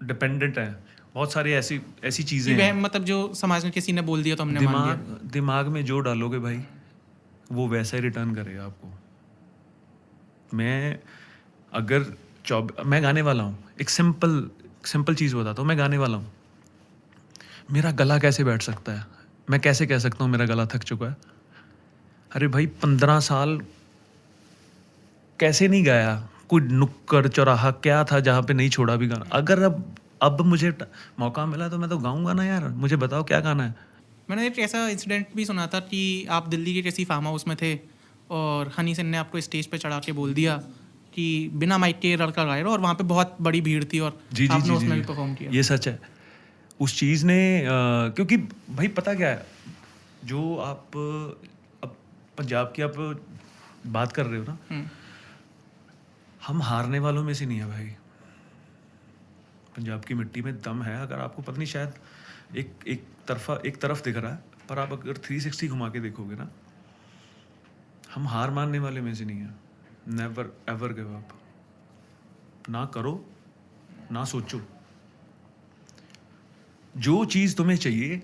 डिपेंडेंट है, बहुत सारी ऐसी चीज़ें हैं। मतलब जो समाज में किसी ने बोल दिया तो हमने मान लिया। दिमाग में जो डालोगे भाई वो वैसा ही रिटर्न करेगा आपको। मैं गाने वाला हूँ, एक सिंपल चीज़ बताता हूँ, मैं गाने वाला हूँ, मेरा गला कैसे बैठ सकता है? मैं कैसे कह सकता हूँ मेरा गला थक चुका है? अरे भाई 15 साल कैसे नहीं गाया, कोई नुक्कड़ चौराहा क्या था जहाँ पे नहीं छोड़ा भी गाना। अगर अब मुझे मौका मिला तो मैं तो गाऊंगा ना यार, मुझे बताओ क्या गाना है। मैंने एक ऐसा इंसिडेंट भी सुना था कि आप दिल्ली के किसी फार्म हाउस में थे और हनी सिंह ने आपको स्टेज पे चढ़ा के बोल दिया कि बिना माइक के लड़का गाएगा, और वहाँ पे बहुत बड़ी भीड़ थी और जी जी आपने जी उसमें जी भी परफॉर्म किया। ये सच है। उस चीज़ ने क्योंकि भाई पता क्या है, जो आप अब पंजाब की आप बात कर रहे हो ना, हम हारने वालों में से नहीं है भाई। पंजाब की मिट्टी में दम है। अगर आपको पता नहीं, शायद एक तरफ दिख रहा है, पर आप अगर 360 घुमा के देखोगे ना, हम हार मानने वाले में से नहीं है। Never ever give up. ना करो, ना सोचो। जो चीज़ तुम्हें चाहिए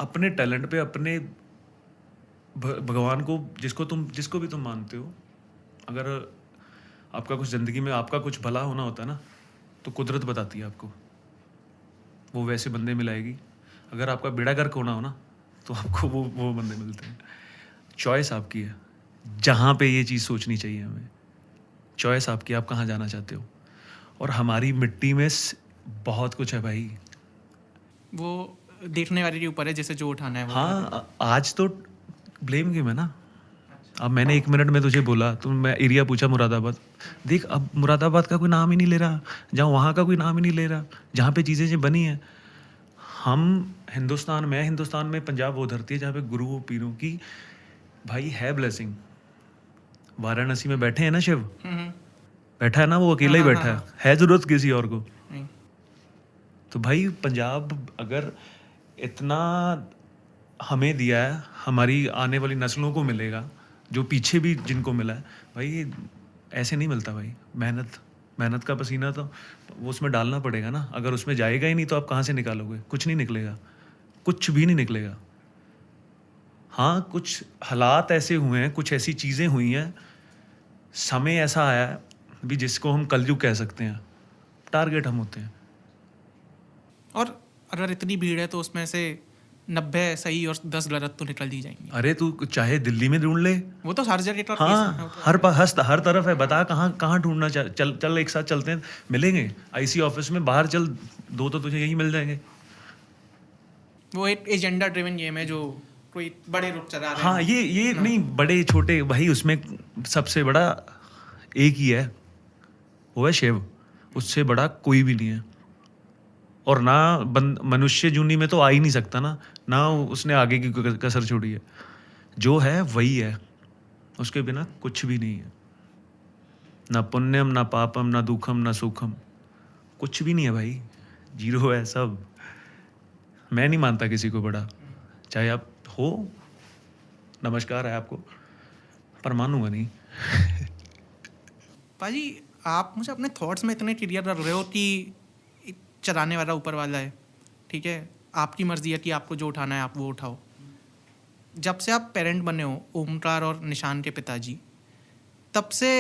अपने टैलेंट पे, अपने भगवान को, जिसको भी तुम मानते हो, अगर आपका कुछ ज़िंदगी में आपका कुछ भला होना होता है ना, तो कुदरत बताती है आपको, वो वैसे बंदे मिलाएगी। अगर आपका बेड़ा गर्क होना हो ना, तो आपको वो बंदे मिलते हैं। चॉइस आपकी है, जहाँ पे ये चीज़ सोचनी चाहिए हमें। चॉइस आपकी, आप कहाँ जाना चाहते हो। और हमारी मिट्टी में बहुत कुछ है भाई। वो देखने वाले के ऊपर है, जैसे जो उठाना है वो। हाँ, आज तो ब्लेम गेम है ना। अब मैंने 1 मिनट में तुझे बोला, तो मैं एरिया पूछा मुरादाबाद, देख अब मुरादाबाद का कोई नाम ही नहीं ले रहा, जहाँ वहाँ का कोई नाम ही नहीं ले रहा, जहाँ पे चीज़ें जो बनी हैं। हम हिंदुस्तान में पंजाब वो धरती है जहाँ पे गुरुओं पीरों की भाई है ब्लेसिंग। वाराणसी में बैठे हैं ना शिव, बैठा है ना, वो अकेला ही बैठा है ज़रूरत किसी और को। नहीं। तो भाई पंजाब अगर इतना हमें दिया है, हमारी आने वाली नस्लों को मिलेगा, जो पीछे भी जिनको मिला है भाई, ऐसे नहीं मिलता भाई। मेहनत का पसीना तो वो उसमें डालना पड़ेगा ना। अगर उसमें जाएगा ही नहीं तो आप कहाँ से निकालोगे? कुछ नहीं निकलेगा, कुछ भी नहीं निकलेगा। हाँ, कुछ हालात ऐसे हुए हैं, कुछ ऐसी चीज़ें हुई हैं, समय ऐसा आया है भी जिसको हम कलयुग कह सकते हैं। टारगेट हम होते हैं। और अगर इतनी भीड़ है तो उसमें से 90 सही और 10 गलत तो निकल ही जाएंगे। अरे तू चाहे दिल्ली में ढूंढ ले, वो तो हर जगह का केस है। हाँ, हर तरफ है। बता कहाँ ढूंढना। चल एक साथ चलते हैं, मिलेंगे आईसी ऑफिस में। बाहर चल, 2 तो तुझे यही मिल जाएंगे। वो एक एजेंडा ड्रिवन गेम है जो कोई बड़े लोग चला रहे हैं। हाँ, ये नहीं, बड़े छोटे भाई, उसमें सबसे बड़ा एक ही है, वो है शिव। उससे बड़ा कोई भी नहीं है। और ना मनुष्य जूनी में तो आ ही नहीं सकता ना उसने आगे की कसर छोड़ी है। जो है वही है, उसके बिना कुछ भी नहीं है। ना पुण्यम, ना पापम, ना दुखम, ना सुखम, कुछ भी नहीं है भाई। जीरो है सब। मैं नहीं मानता किसी को बड़ा, चाहे आप हो, नमस्कार है आपको, पर मानूंगा नहीं। पाजी, आप मुझे अपने थॉट्स में इतने क्लियर रख रहे हो कि चलाने वाला ऊपर वाला है, ठीक है, आपकी मर्जी है कि आपको जो उठाना है आप वो उठाओ। जब से आप पेरेंट बने हो, ओमकार और निशान के पिताजी, तब से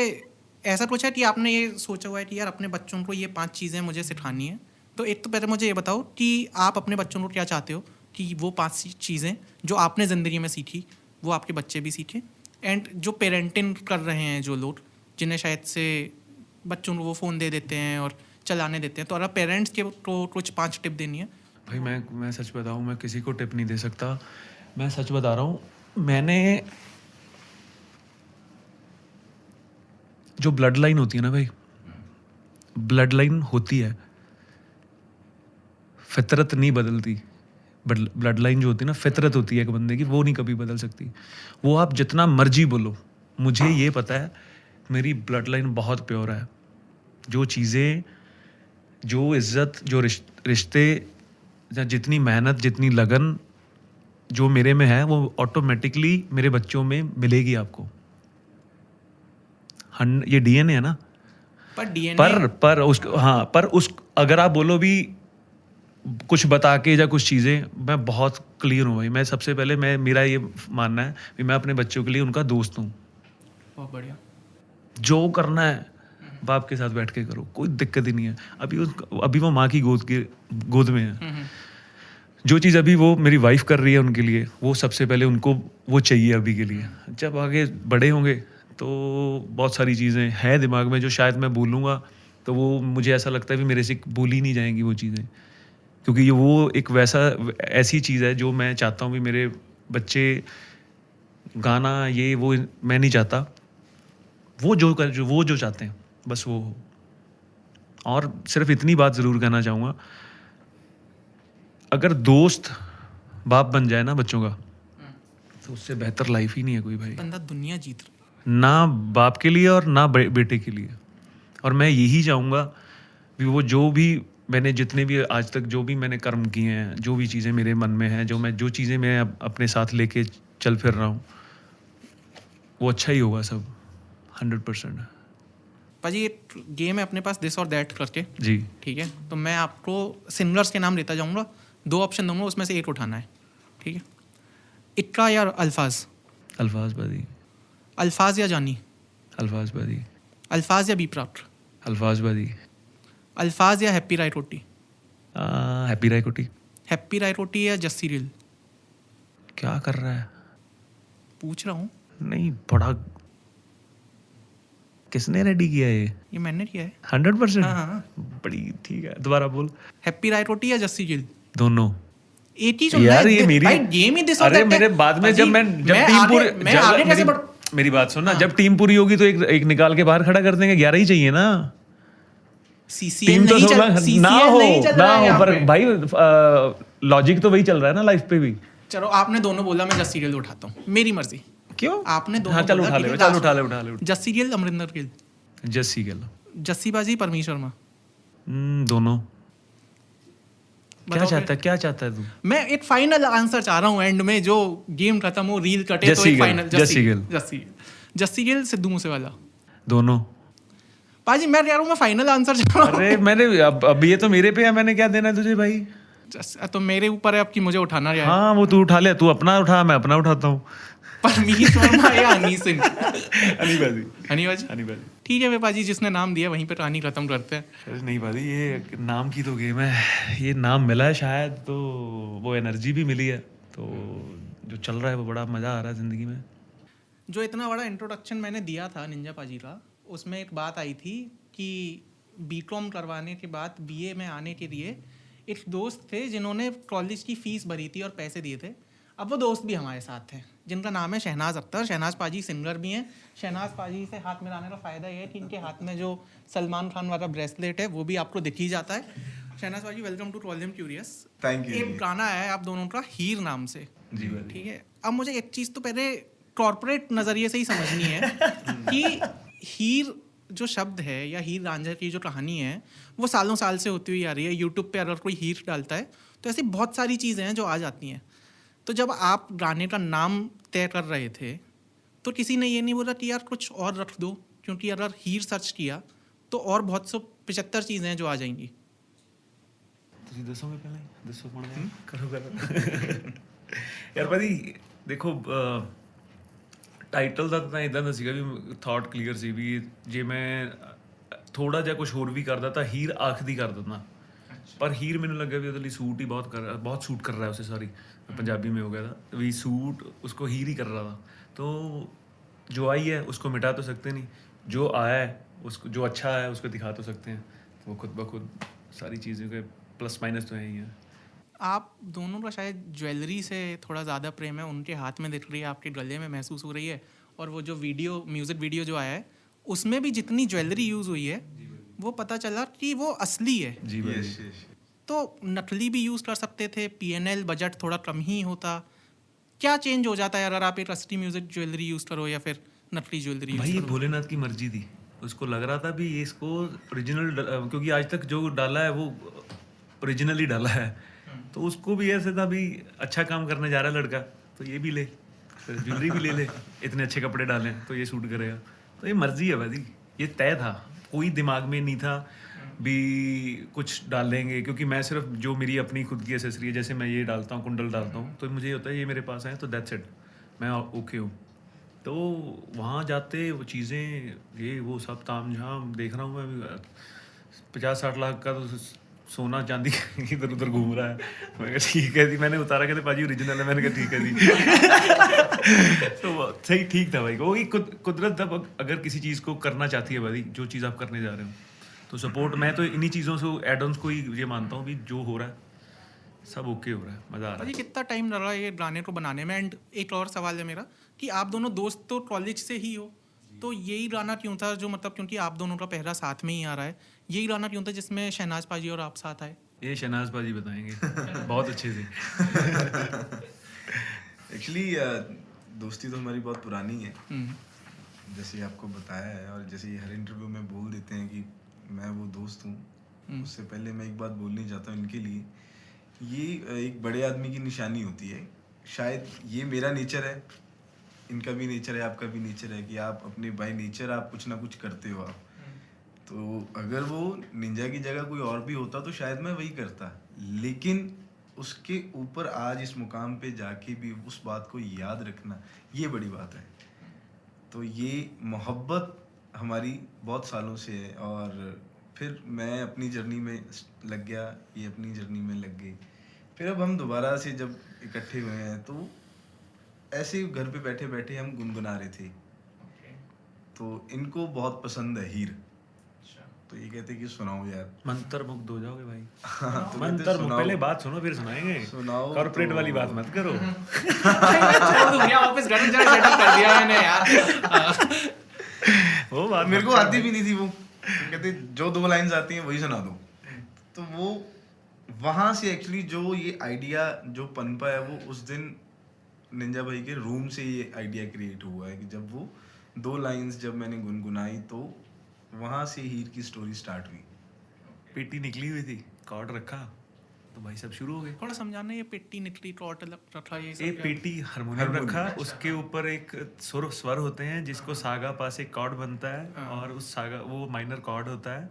ऐसा कुछ है कि आपने ये सोचा हुआ है कि यार अपने बच्चों को ये 5 चीज़ें मुझे सिखानी है? तो एक तो पहले मुझे ये बताओ कि आप अपने बच्चों को क्या चाहते हो कि वो 5 चीज़ें जो आपने ज़िंदगी में सीखी वो आपके बच्चे भी सीखें। एंड जो पेरेंटिंग कर रहे हैं जो लोग, जिन्हें शायद से बच्चों को वो फ़ोन दे देते हैं और चलाने देते हैं, तो अगर पेरेंट्स के को कुछ 5 टिप देनी है। भाई मैं सच बताऊं, मैं किसी को टिप नहीं दे सकता। मैं सच बता रहा हूँ, मैंने जो ब्लड लाइन होती है ना भाई, ब्लड लाइन होती है, फितरत नहीं बदलती। ब्लड लाइन जो होती है ना, फितरत होती है एक बंदे की, वो नहीं कभी बदल सकती। वो आप जितना मर्जी बोलो, मुझे ये पता है मेरी ब्लड लाइन बहुत प्योर है। जो चीज़ें, जो इज्जत, जो रिश्ते, जितनी मेहनत, जितनी लगन जो मेरे में है, वो ऑटोमेटिकली मेरे बच्चों में मिलेगी आपको। ये डीएनए है ना। पर डीएनए पर उस अगर आप बोलो भी कुछ बता के या कुछ चीज़ें, मैं बहुत क्लियर हूँ भाई। मैं सबसे पहले मेरा ये मानना है कि मैं अपने बच्चों के लिए उनका दोस्त हूँ। बहुत बढ़िया। जो करना है बाप के साथ बैठ के करो, कोई दिक्कत ही नहीं है। अभी वो माँ की गोद में है। जो चीज़ अभी वो मेरी वाइफ कर रही है उनके लिए, वो सबसे पहले उनको वो चाहिए अभी के लिए। जब आगे बड़े होंगे तो बहुत सारी चीज़ें हैं दिमाग में जो शायद मैं बोलूँगा तो वो मुझे ऐसा लगता है कि मेरे से बोली नहीं जाएंगी वो चीज़ें। क्योंकि ये वो एक ऐसी चीज़ है जो मैं चाहता हूँ भी मेरे बच्चे गाना ये वो मैं नहीं चाहता, वो जो चाहते हैं बस वो हो। और सिर्फ इतनी बात ज़रूर कहना चाहूँगा, अगर दोस्त बाप बन जाए ना बच्चों का, तो उससे बेहतर लाइफ ही नहीं है कोई भाई, बंदा दुनिया जीत रहा ना बाप के लिए और ना बेटे के लिए। और मैं यही चाहूँगा कि वो जो भी मैंने जितने भी आज तक जो भी मैंने कर्म किए हैं, जो भी चीज़ें मेरे मन में हैं, जो चीज़ें मैं अपने साथ लेके चल फिर रहा हूँ, वो अच्छा ही होगा सब, 100%। पाजी एक गेम है अपने पास दिस और दैट करके, जी ठीक है? तो मैं आपको सिंगर्स के नाम देता जाऊँगा, 2 ऑप्शन दूंगा, उसमें से एक उठाना है, ठीक है? इक्का या अल्फाज? अल्फाज बादी। अल्फाज या जानी? अल्फाज बादी। अल्फाज या बी प्राप्त? अल्फाज बादी। अल्फाज या happy Raikoti? Happy Raikoti. Happy Raikoti या जस्सी गिल? क्या कर रहा है? पूछ रहा हूँ, नहीं बड़ा किसने रेडी किया ये मैंने किया है। 100%? हाँ। बड़ी ठीक है, दोबारा बोल। हैप्पी रायकोटी या जस्सी गिल? दोनों। एक ही यार ये मेरी भाई गेम ही दिस और अरे दैट है। मेरे बाद में जब टीम पूरी मैं आगे कैसे बढ़ मेरी बात सुन ना, जब टीम पूरी होगी तो एक निकाल के बाहर खड़ा कर देंगे, 11 ही चाहिए ना। सीसीएल टीम तो नहीं चल ना CCL हो नहीं चल ना रहा है हो, यहाँ पर पे। भाई लॉजिक तो वही चल रहा है ना लाइफ पे भी। चलो आपने दोनों बोला, मैं जस्सी गिल उठाता हूँ, मेरी मर्जी। क्यों? आपने दोनों हाँ चल बोला, उठा ठीक ले, है, चल last उठा ले। जस्सी गिल अमरिंदर गिल? जस्सी गिल। जस्सी बाजी परमीश शर्मा? दोनों। बताओ क्या चाहता है तू? मैं एक फाइनल आंसर चाह रहा हूँ, एंड में जो गेम खत्म हो, रील कटे, तो जस्सी एक गिल, फाइनल जस्सी गिल। जस्सी गिल सिद्धू मूसेवाला? दोनों। पाजी मैं कह रहा हूँ, मैं फाइनल आंसर चाह रहा हूँ। अरे मैंने अब ये तो मेरे पे है, मैंने क्या देना है तुझे भाई? तो मेरे ऊपर है अब कि मुझे उठाना है। हाँ वो तू उठा ले, तू अपना उठा, मैं अपना उठाता हूँ। परमीश शर्मा या हनी सिंह? हनी बाजी। ठीक है पाजी, जिसने नाम दिया वहीं पे कहानी खत्म करते हैं। अरे नहीं बाजी, ये नाम की तो गेम है, ये नाम मिला है शायद, तो वो एनर्जी भी मिली है, तो जो चल रहा है वो बड़ा मज़ा आ रहा है ज़िंदगी में। जो इतना बड़ा इंट्रोडक्शन मैंने दिया था निंजा पाजी का, उसमें एक बात आई थी कि बीकॉम करवाने के बाद बीए में आने के लिए एक दोस्त थे जिन्होंने कॉलेज की फ़ीस भरी थी और पैसे दिए थे। अब वो दोस्त भी हमारे साथ थे, जिनका नाम है शहनाज अख्तर। शहनाज पाजी सिंगर भी हैं। शहनाज पाजी से हाथ मिलाने का फ़ायदा ये है कि इनके हाथ में जो सलमान खान वाला ब्रेसलेट है वो भी आपको दिख ही जाता है। शहनाज पाजी, welcome to volume curious. Thank you. एक गाना है आप दोनों का हीर नाम से, जी भाई। ठीक है? अब मुझे एक चीज़ तो पहले कॉर्पोरेट नज़रिए से ही समझनी है कि हीर जो शब्द है या हीर रांझा की जो कहानी है वो सालों साल से होती हुई आ रही है। यूट्यूब पे अगर कोई हीर डालता है तो ऐसी बहुत सारी चीज़ें हैं जो आ जाती हैं। तो जब आप गाने का नाम तय कर रहे थे तो किसी ने ये नहीं बोला कि यार कुछ और रख दो, क्योंकि अगर हीर सर्च किया तो और बहुत सौ 75 चीज़ें हैं जो आ जाएंगी। ਤੁਸੀਂ ਦੱਸੋਗੇ ਪਹਿਲਾਂ ਹੀ? ਦੱਸੋ ਹੁਣ ਕਰੋ ਯਾਰ ਭਾਜੀ ਦੇਖੋ, ਟਾਈਟਲ ਦਾ ਤਾਂ ਇਦਾਂ ਦਾ ਸੀਗਾ ਵੀ ਥਾਟ ਕਲੀਅਰ ਸੀ ਵੀ ਜੇ ਮੈਂ ਥੋੜਾ ਜਿਹਾ ਕੁਝ ਹੋਰ ਵੀ ਕਰਦਾ ਤਾਂ ਹੀਰ ਆਖਦੀ ਕਰ ਦਿੰਦਾ, पर हीर मैंने लगा भी ਉਹਦੇ ਲਈ सूट ही बहुत सूट कर रहा है उसे, सॉरी पंजाबी में हो गया था भी, सूट उसको हीर ही कर रहा था। तो जो आई है उसको मिटा तो सकते नहीं, जो आया है उसको, जो अच्छा है उसको दिखा तो सकते हैं। तो वो खुद ब खुद सारी चीज़ों के प्लस माइनस तो है ही है। आप दोनों का शायद ज्वेलरी से थोड़ा ज़्यादा प्रेम है, उनके हाथ में दिख रही है, आपके गले में महसूस हो रही है। और वो जो म्यूज़िक वीडियो जो आया है उसमें भी जितनी ज्वेलरी यूज़ हुई है वो पता चला कि वो असली है। जी भाई। तो नकली भी यूज़ कर सकते थे, PNL बजट थोड़ा कम ही होता। क्या चेंज हो जाता है अगर आप एक असली म्यूज़िक ज्वेलरी यूज़ करो या फिर नकली ज्वेलरी भाई यूज़ ये करो? भोलेनाथ की मर्जी थी, उसको लग रहा था भी ये इसको ओरिजिनल, क्योंकि आज तक जो डाला है वो ओरिजिनल ही डाला है, तो उसको भी ऐसे था भी अच्छा काम करने जा रहा है लड़का, तो ये भी ले, ज्वेलरी भी ले ले, इतने अच्छे कपड़े डालें तो ये सूट करेगा। तो ये मर्जी है भाई, ये तय था, कोई दिमाग में नहीं था भी कुछ डालेंगे, क्योंकि मैं सिर्फ जो मेरी अपनी खुद की एसेसरी है, जैसे मैं ये डालता हूँ, कुंडल डालता हूँ, तो मुझे होता है ये मेरे पास है तो दैट्स इट, मैं ओके हूँ। तो वहाँ जाते वो चीज़ें ये वो सब ताम झाम देख रहा हूँ मैं, 50-60 लाख का तो सोना चांदी इधर उधर घूम रहा है। मैं कहा ठीक है जी, मैंने उतारा, कहते पाजी ओरिजिनल है, मैंने कहा ठीक है जी। तो सही ठीक था भाई, वो कुदरत तब अगर किसी चीज़ को करना चाहती है भाई, जो चीज़ आप करने जा रहे हो, तो सपोर्ट मैं तो इन्हीं चीज़ों से एड ऑन्स को ही ये मानता हूँ भी जो हो रहा है सब ओके हो रहा है, मज़ा आ रहा भाई है। कितना टाइम लगा ये गाने को बनाने में? एंड एक और सवाल है मेरा कि आप दोनों दोस्त तो कॉलेज से ही हो, तो यही गाना क्यों था जो मतलब, क्योंकि आप दोनों का पहला साथ में ही आ रहा है, यही गाना क्यों था जिसमें शहनाज पाजी और आप साथ आए? ये शहनाज बाजी बताएंगे बहुत अच्छे से। एक्चुअली दोस्ती तो हमारी बहुत पुरानी है, जैसे आपको बताया है, और जैसे ये हर इंटरव्यू में बोल देते हैं कि मैं वो दोस्त हूँ। उससे पहले मैं एक बात बोलनी चाहता हूँ इनके लिए, ये एक बड़े आदमी की निशानी होती है। शायद ये मेरा नेचर है, इनका भी नेचर है, आपका भी नेचर है कि आप अपने बाय नेचर आप कुछ ना कुछ करते हो आप। तो अगर वो निंजा की जगह कोई और भी होता तो शायद मैं वही करता, लेकिन उसके ऊपर आज इस मुकाम पे जाके भी उस बात को याद रखना, ये बड़ी बात है। तो ये मोहब्बत हमारी बहुत सालों से है, और फिर मैं अपनी जर्नी में लग गया, ये अपनी जर्नी में लग गई। फिर अब हम दोबारा से जब इकट्ठे हुए हैं तो ऐसे ही घर पे बैठे बैठे हम गुनगुना रहे थे। तो इनको बहुत पसंद है हीर, तो ये कहते कि सुनाओ यार। मंत्र मुग्ध हो जाओगे भाई। तो मंत्र कहते मुग्ध, सुनाओ। पहले बात सुनो फिर सुनाएंगे। सुनाओ कॉर्पोरेट तो- वाली बात मत करो। छोड़ दूं यार, वापस गरम जरा सेटअप कर दिया मैंने यार। वो बात मेरे मत को करो। आती भी नहीं थी वो, तो कहते जो 2 लाइंस आती हैं वही सुना दो। तो वो वहाँ से एक्चुअली जो ये आइडिया जो पनपा है, वो उस दिन निंजा भाई के रूम से ये आइडिया क्रिएट हुआ है कि जब वो 2 लाइंस जब मैंने गुनगुनाई तो वहाँ से हीर की स्टोरी स्टार्ट हुई। पेटी निकली हुई थी, कॉर्ड रखा तो भाई सब शुरू हो गए। थोड़ा समझाना, ये पेटी निकली टॉट रखा, ये सब ये क्या? पेटी हारमोनियम रखा, उसके ऊपर एक सुर स्वर होते हैं जिसको सागा पास एक कॉर्ड बनता है, और उस सागा वो माइनर कॉर्ड होता है।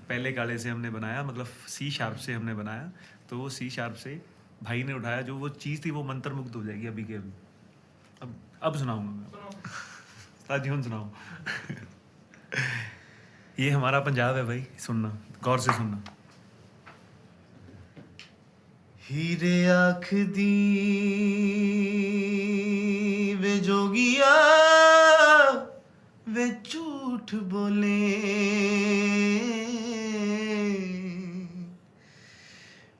पहले काले से हमने बनाया, मतलब सी शार्प से हमने बनाया, तो वो सी शार्प से भाई ने उठाया, जो वो चीज़ थी वो मंत्र मुग्ध हो जाएगी अभी के अभी। अब सुनाऊंगा मैं, साजियों सुनाऊं। ये हमारा पंजाब है भाई, सुनना गौर से सुनना। हीरे आँख दी वे जोगिया वे झूठ बोले,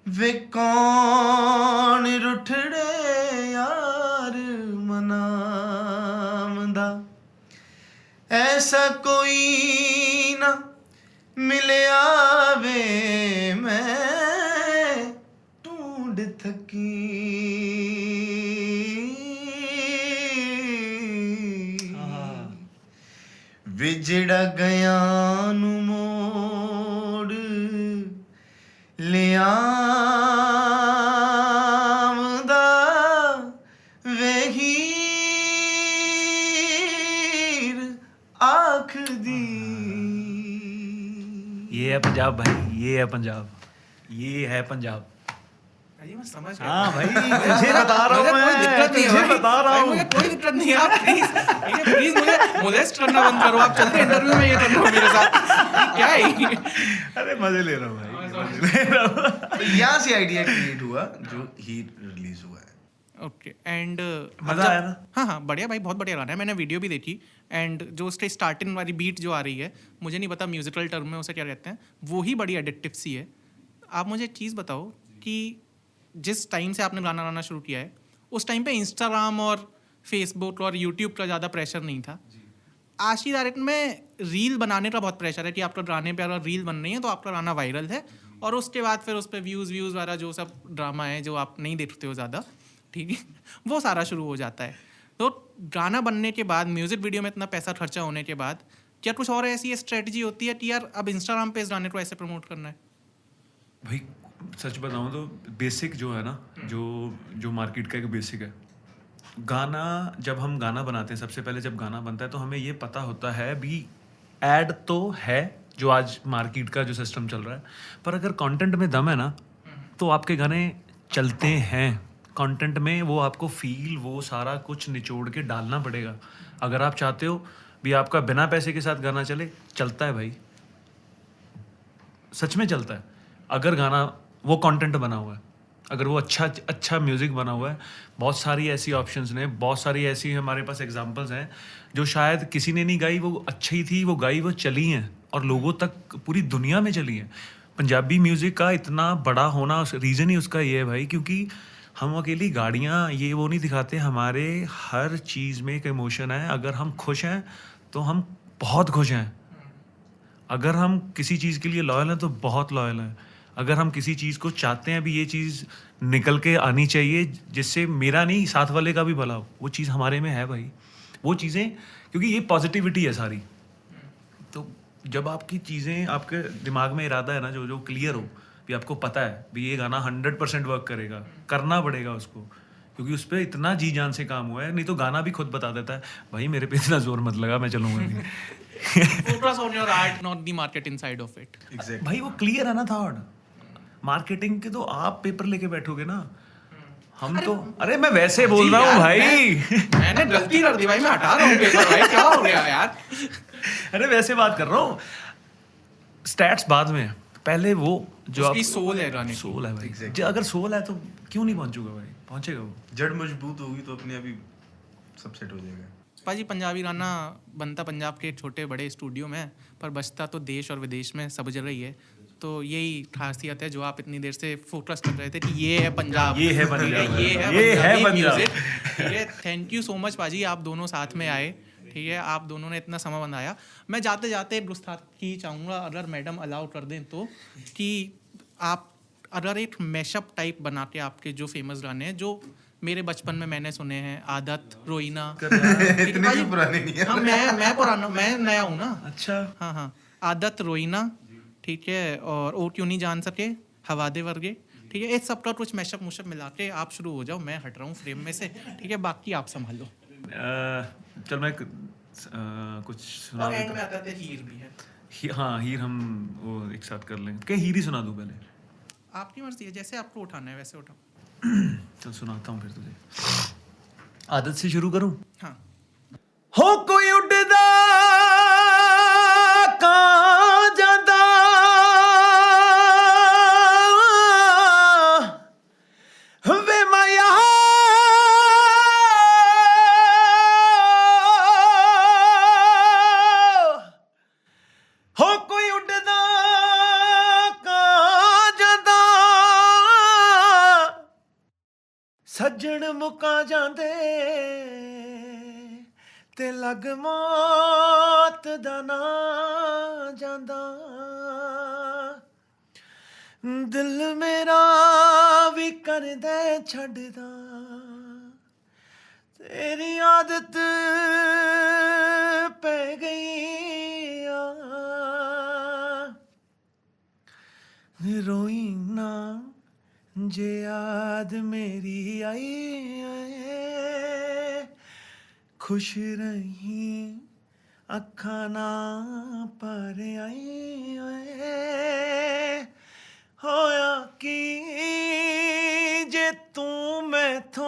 वे कौन रुठड़े यार मनावदा, ऐसा कोई ना मिले आवे मैं ढूंढ थकी, वे जेड़ा गया नू मोड़ ले आमदा, वे हीर आँख दी। ये है पंजाब भाई, ये है पंजाब, ये है पंजाब। ये मैं समझ गया। हाँ भाई, तुझे बता रहा हूँ मुझे कोई दिक्कत नहीं है तुझे भाई। बता रहा भाई, हूँ। मुझे कोई दिक्कत नहीं है, आप प्लीज मुझे मोलेस्ट करना बंद करो। आप चलते इंटरव्यू में ये करना मेरे साथ, क्या है ये? अरे मजे ले रहा हूँ भाई, मजे ले रहा हूँ। तो यहाँ से आइडिया क्रिएट हुआ जो हीर रिलीज हुआ है। ओके, एंड मजा आया ना? हाँ हाँ, बढ़िया भाई, बहुत बढ़िया गाना है। मैंने वीडियो भी देखी, एंड जो उसके स्टार्टिंग वाली बीट जो आ रही है, मुझे नहीं पता म्यूजिकल टर्म में उसे क्या कहते हैं, वो ही बड़ी एडिक्टिव सी है। आप मुझे एक चीज़ बताओ कि जिस टाइम से आपने गाना गाना शुरू किया है, उस टाइम पे इंस्टाग्राम और फेसबुक और यूट्यूब का ज़्यादा प्रेशर नहीं था। आज की तारीख में रील बनाने का बहुत प्रेशर है कि आपका गाने पे अगर रील बन रही है तो आपका गाना वायरल है, और उसके बाद फिर उस पर व्यूज़ वाला जो सब ड्रामा है जो आप नहीं देखते हो ज़्यादा, ठीक है, वो सारा शुरू हो जाता है। तो गाना बनने के बाद, म्यूज़िक वीडियो में इतना पैसा खर्चा होने के बाद, क्या कुछ और ऐसी स्ट्रेटजी होती है कि यार अब इंस्टाग्राम पे इस गाने को ऐसे प्रमोट करना है? भाई सच बताऊँ तो बेसिक जो है ना, जो मार्केट का एक बेसिक है, गाना जब हम गाना बनाते हैं, सबसे पहले जब गाना बनता है तो हमें ये पता होता है भी ऐड तो है जो आज मार्केट का जो सिस्टम चल रहा है, पर अगर कंटेंट में दम है ना तो आपके गाने चलते हैं। कंटेंट में वो आपको फील, वो सारा कुछ निचोड़ के डालना पड़ेगा। अगर आप चाहते हो भी आपका बिना पैसे के साथ गाना चले, चलता है भाई, सच में चलता है। अगर गाना वो कंटेंट बना हुआ है, अगर वो अच्छा म्यूज़िक बना हुआ है, बहुत सारी ऐसी ऑप्शंस ने, बहुत सारी ऐसी हमारे पास एग्जांपल्स हैं जो शायद किसी ने नहीं गाई, वो अच्छी थी, वो गाई, वो चली हैं और लोगों तक पूरी दुनिया में चली हैं। पंजाबी म्यूज़िक का इतना बड़ा होना रीज़न ही उसका ये है भाई, क्योंकि हम अकेली गाड़ियाँ ये वो नहीं दिखाते, हमारे हर चीज़ में एक इमोशन है। अगर हम खुश हैं तो हम बहुत खुश हैं, अगर हम किसी चीज़ के लिए लॉयल हैं तो बहुत लॉयल हैं, अगर हम किसी चीज़ को चाहते हैं भी ये चीज़ निकल के आनी चाहिए जिससे मेरा नहीं साथ वाले का भी भला हो, वो चीज़ हमारे में है भाई। वो चीज़ें, क्योंकि ये पॉजिटिविटी है सारी। तो जब आपकी चीज़ें, आपके दिमाग में इरादा है ना जो जो क्लियर हो, भी आपको पता है भी ये गाना 100% वर्क करेगा, करना पड़ेगा उसको, क्योंकि उस पर इतना जी जान से काम हुआ है। नहीं तो गाना भी खुद बता देता है भाई मेरे पे इतना जोर मत लगा, मैं चलूंगा नहीं। Focus on your art, not the marketing side of it. Exact भाई वो क्लियर है ना थॉट। मार्केटिंग के तो आप पेपर लेके बैठोगे ना, हम तो अरे मैं वैसे बोल रहा हूँ भाई। मैंने गलती कर दी भाई, मैं हटा रहा हूँ पेपर भाई, क्या हो गया यार। अरे वैसे बात कर रहा हूँ, स्टैट्स बाद में, पहले वो जो उसकी सोल है गाने की। सोल है भाई। Exactly. जो अगर सोल है तो क्यों नहीं पहुंचूगा भाई, पहुंचेगा वो। जड़ मजबूत होगी तो अपने आप ही सब सेट हो जाएगा। भाजी पंजाबी गाना बनता पंजाब के छोटे बड़े स्टूडियो में, पर बजता तो देश और विदेश में सब जगह ही है। तो यही खासियत है जो आप इतनी देर से फोकस कर रहे थे कि ये है पंजाब, ये है पंजाब, ये है ये है पंजाबी पंजाब। म्यूजिक। ठीक है, थैंक यू सो मच पाजी, आप दोनों साथ में आए। ठीक है, आप दोनों ने इतना समय बनाया। मैं जाते जाते एक गुस्ताखी चाहूँगा, अगर मैडम अलाउ कर दें तो, कि आप अगर एक मैशअप टाइप बना के आपके जो फेमस गाने हैं जो मेरे बचपन में मैंने सुने हैं, आदत, रोइना। इतने भी पुराने नहीं है। हाँ, मैं पुराना, मैं नया हूँ ना। अच्छा, हाँ हाँ, आदत, रोइना, ठीक है, और ओ क्यों नहीं जान सके, हवादे वर्गे। ठीक है, इस सब का कुछ मैशअप मुशअप मिला के आप शुरू हो जाओ, मैं हट रहा हूँ फ्रेम में से। ठीक है, बाकी आप संभाल लो। चल मैं कुछ सुना और एंड देता में आता है हीर भी है। हाँ, हीर हम वो एक साथ कर लेंगे। क्या हीर ही सुना दूं पहले? आपकी मर्जी है, जैसे आपको उठाना है वैसे उठाओ। चल सुनाता हूँ फिर तुझे। आदत से शुरू करूँ? हाँ, हो कोई उड़दा कां जांदा, वे माया हो कोई उड़दा कां जांदा, सज्जण मुका जांदे ते लग मौत दा ना जांदा, दिल मेरा भी करदे छड्डदा, तेरी आदत पै गई आ, रोई ना जे याद मेरी आई आए, खुश रही अखा ना पर आई आए, होया कि जे तू मैथों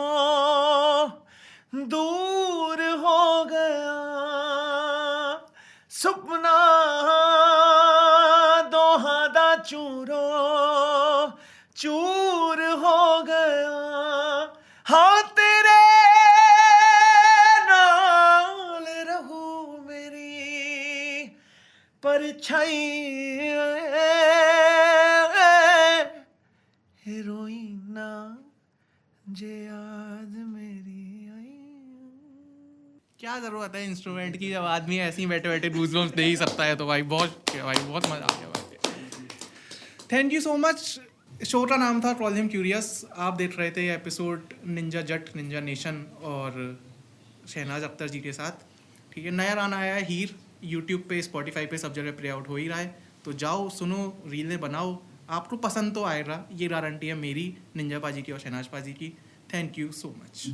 दूर हो गया, सुपना दोहा दा चूरो चूर हो गया, हाँ तेरे नाल रहू मेरी परछाई, हीरोइना जे याद मेरी आई। क्या जरूरत है इंस्ट्रूमेंट की, जब आदमी ऐसे ही बैठे बैठे गूज़बम्प्स दे ही सकता है। तो भाई बहुत मजा आ गया भाई। Thank you so much. Show का नाम था कॉल हिम क्यूरियस। आप देख रहे थे एपिसोड निंजा जट, निंजा नेशन और शहनाज अख्तर जी के साथ। ठीक है, नया गाना आया है हीर, यूट्यूब पे, स्पॉटिफाई पे सब जगह प्ले आउट हो ही रहा है। तो जाओ सुनो, रीलें बनाओ, आपको पसंद तो आएगा, ये गारंटी है मेरी, निंजा पाजी की और शहनाज पाजी की। Thank you so much.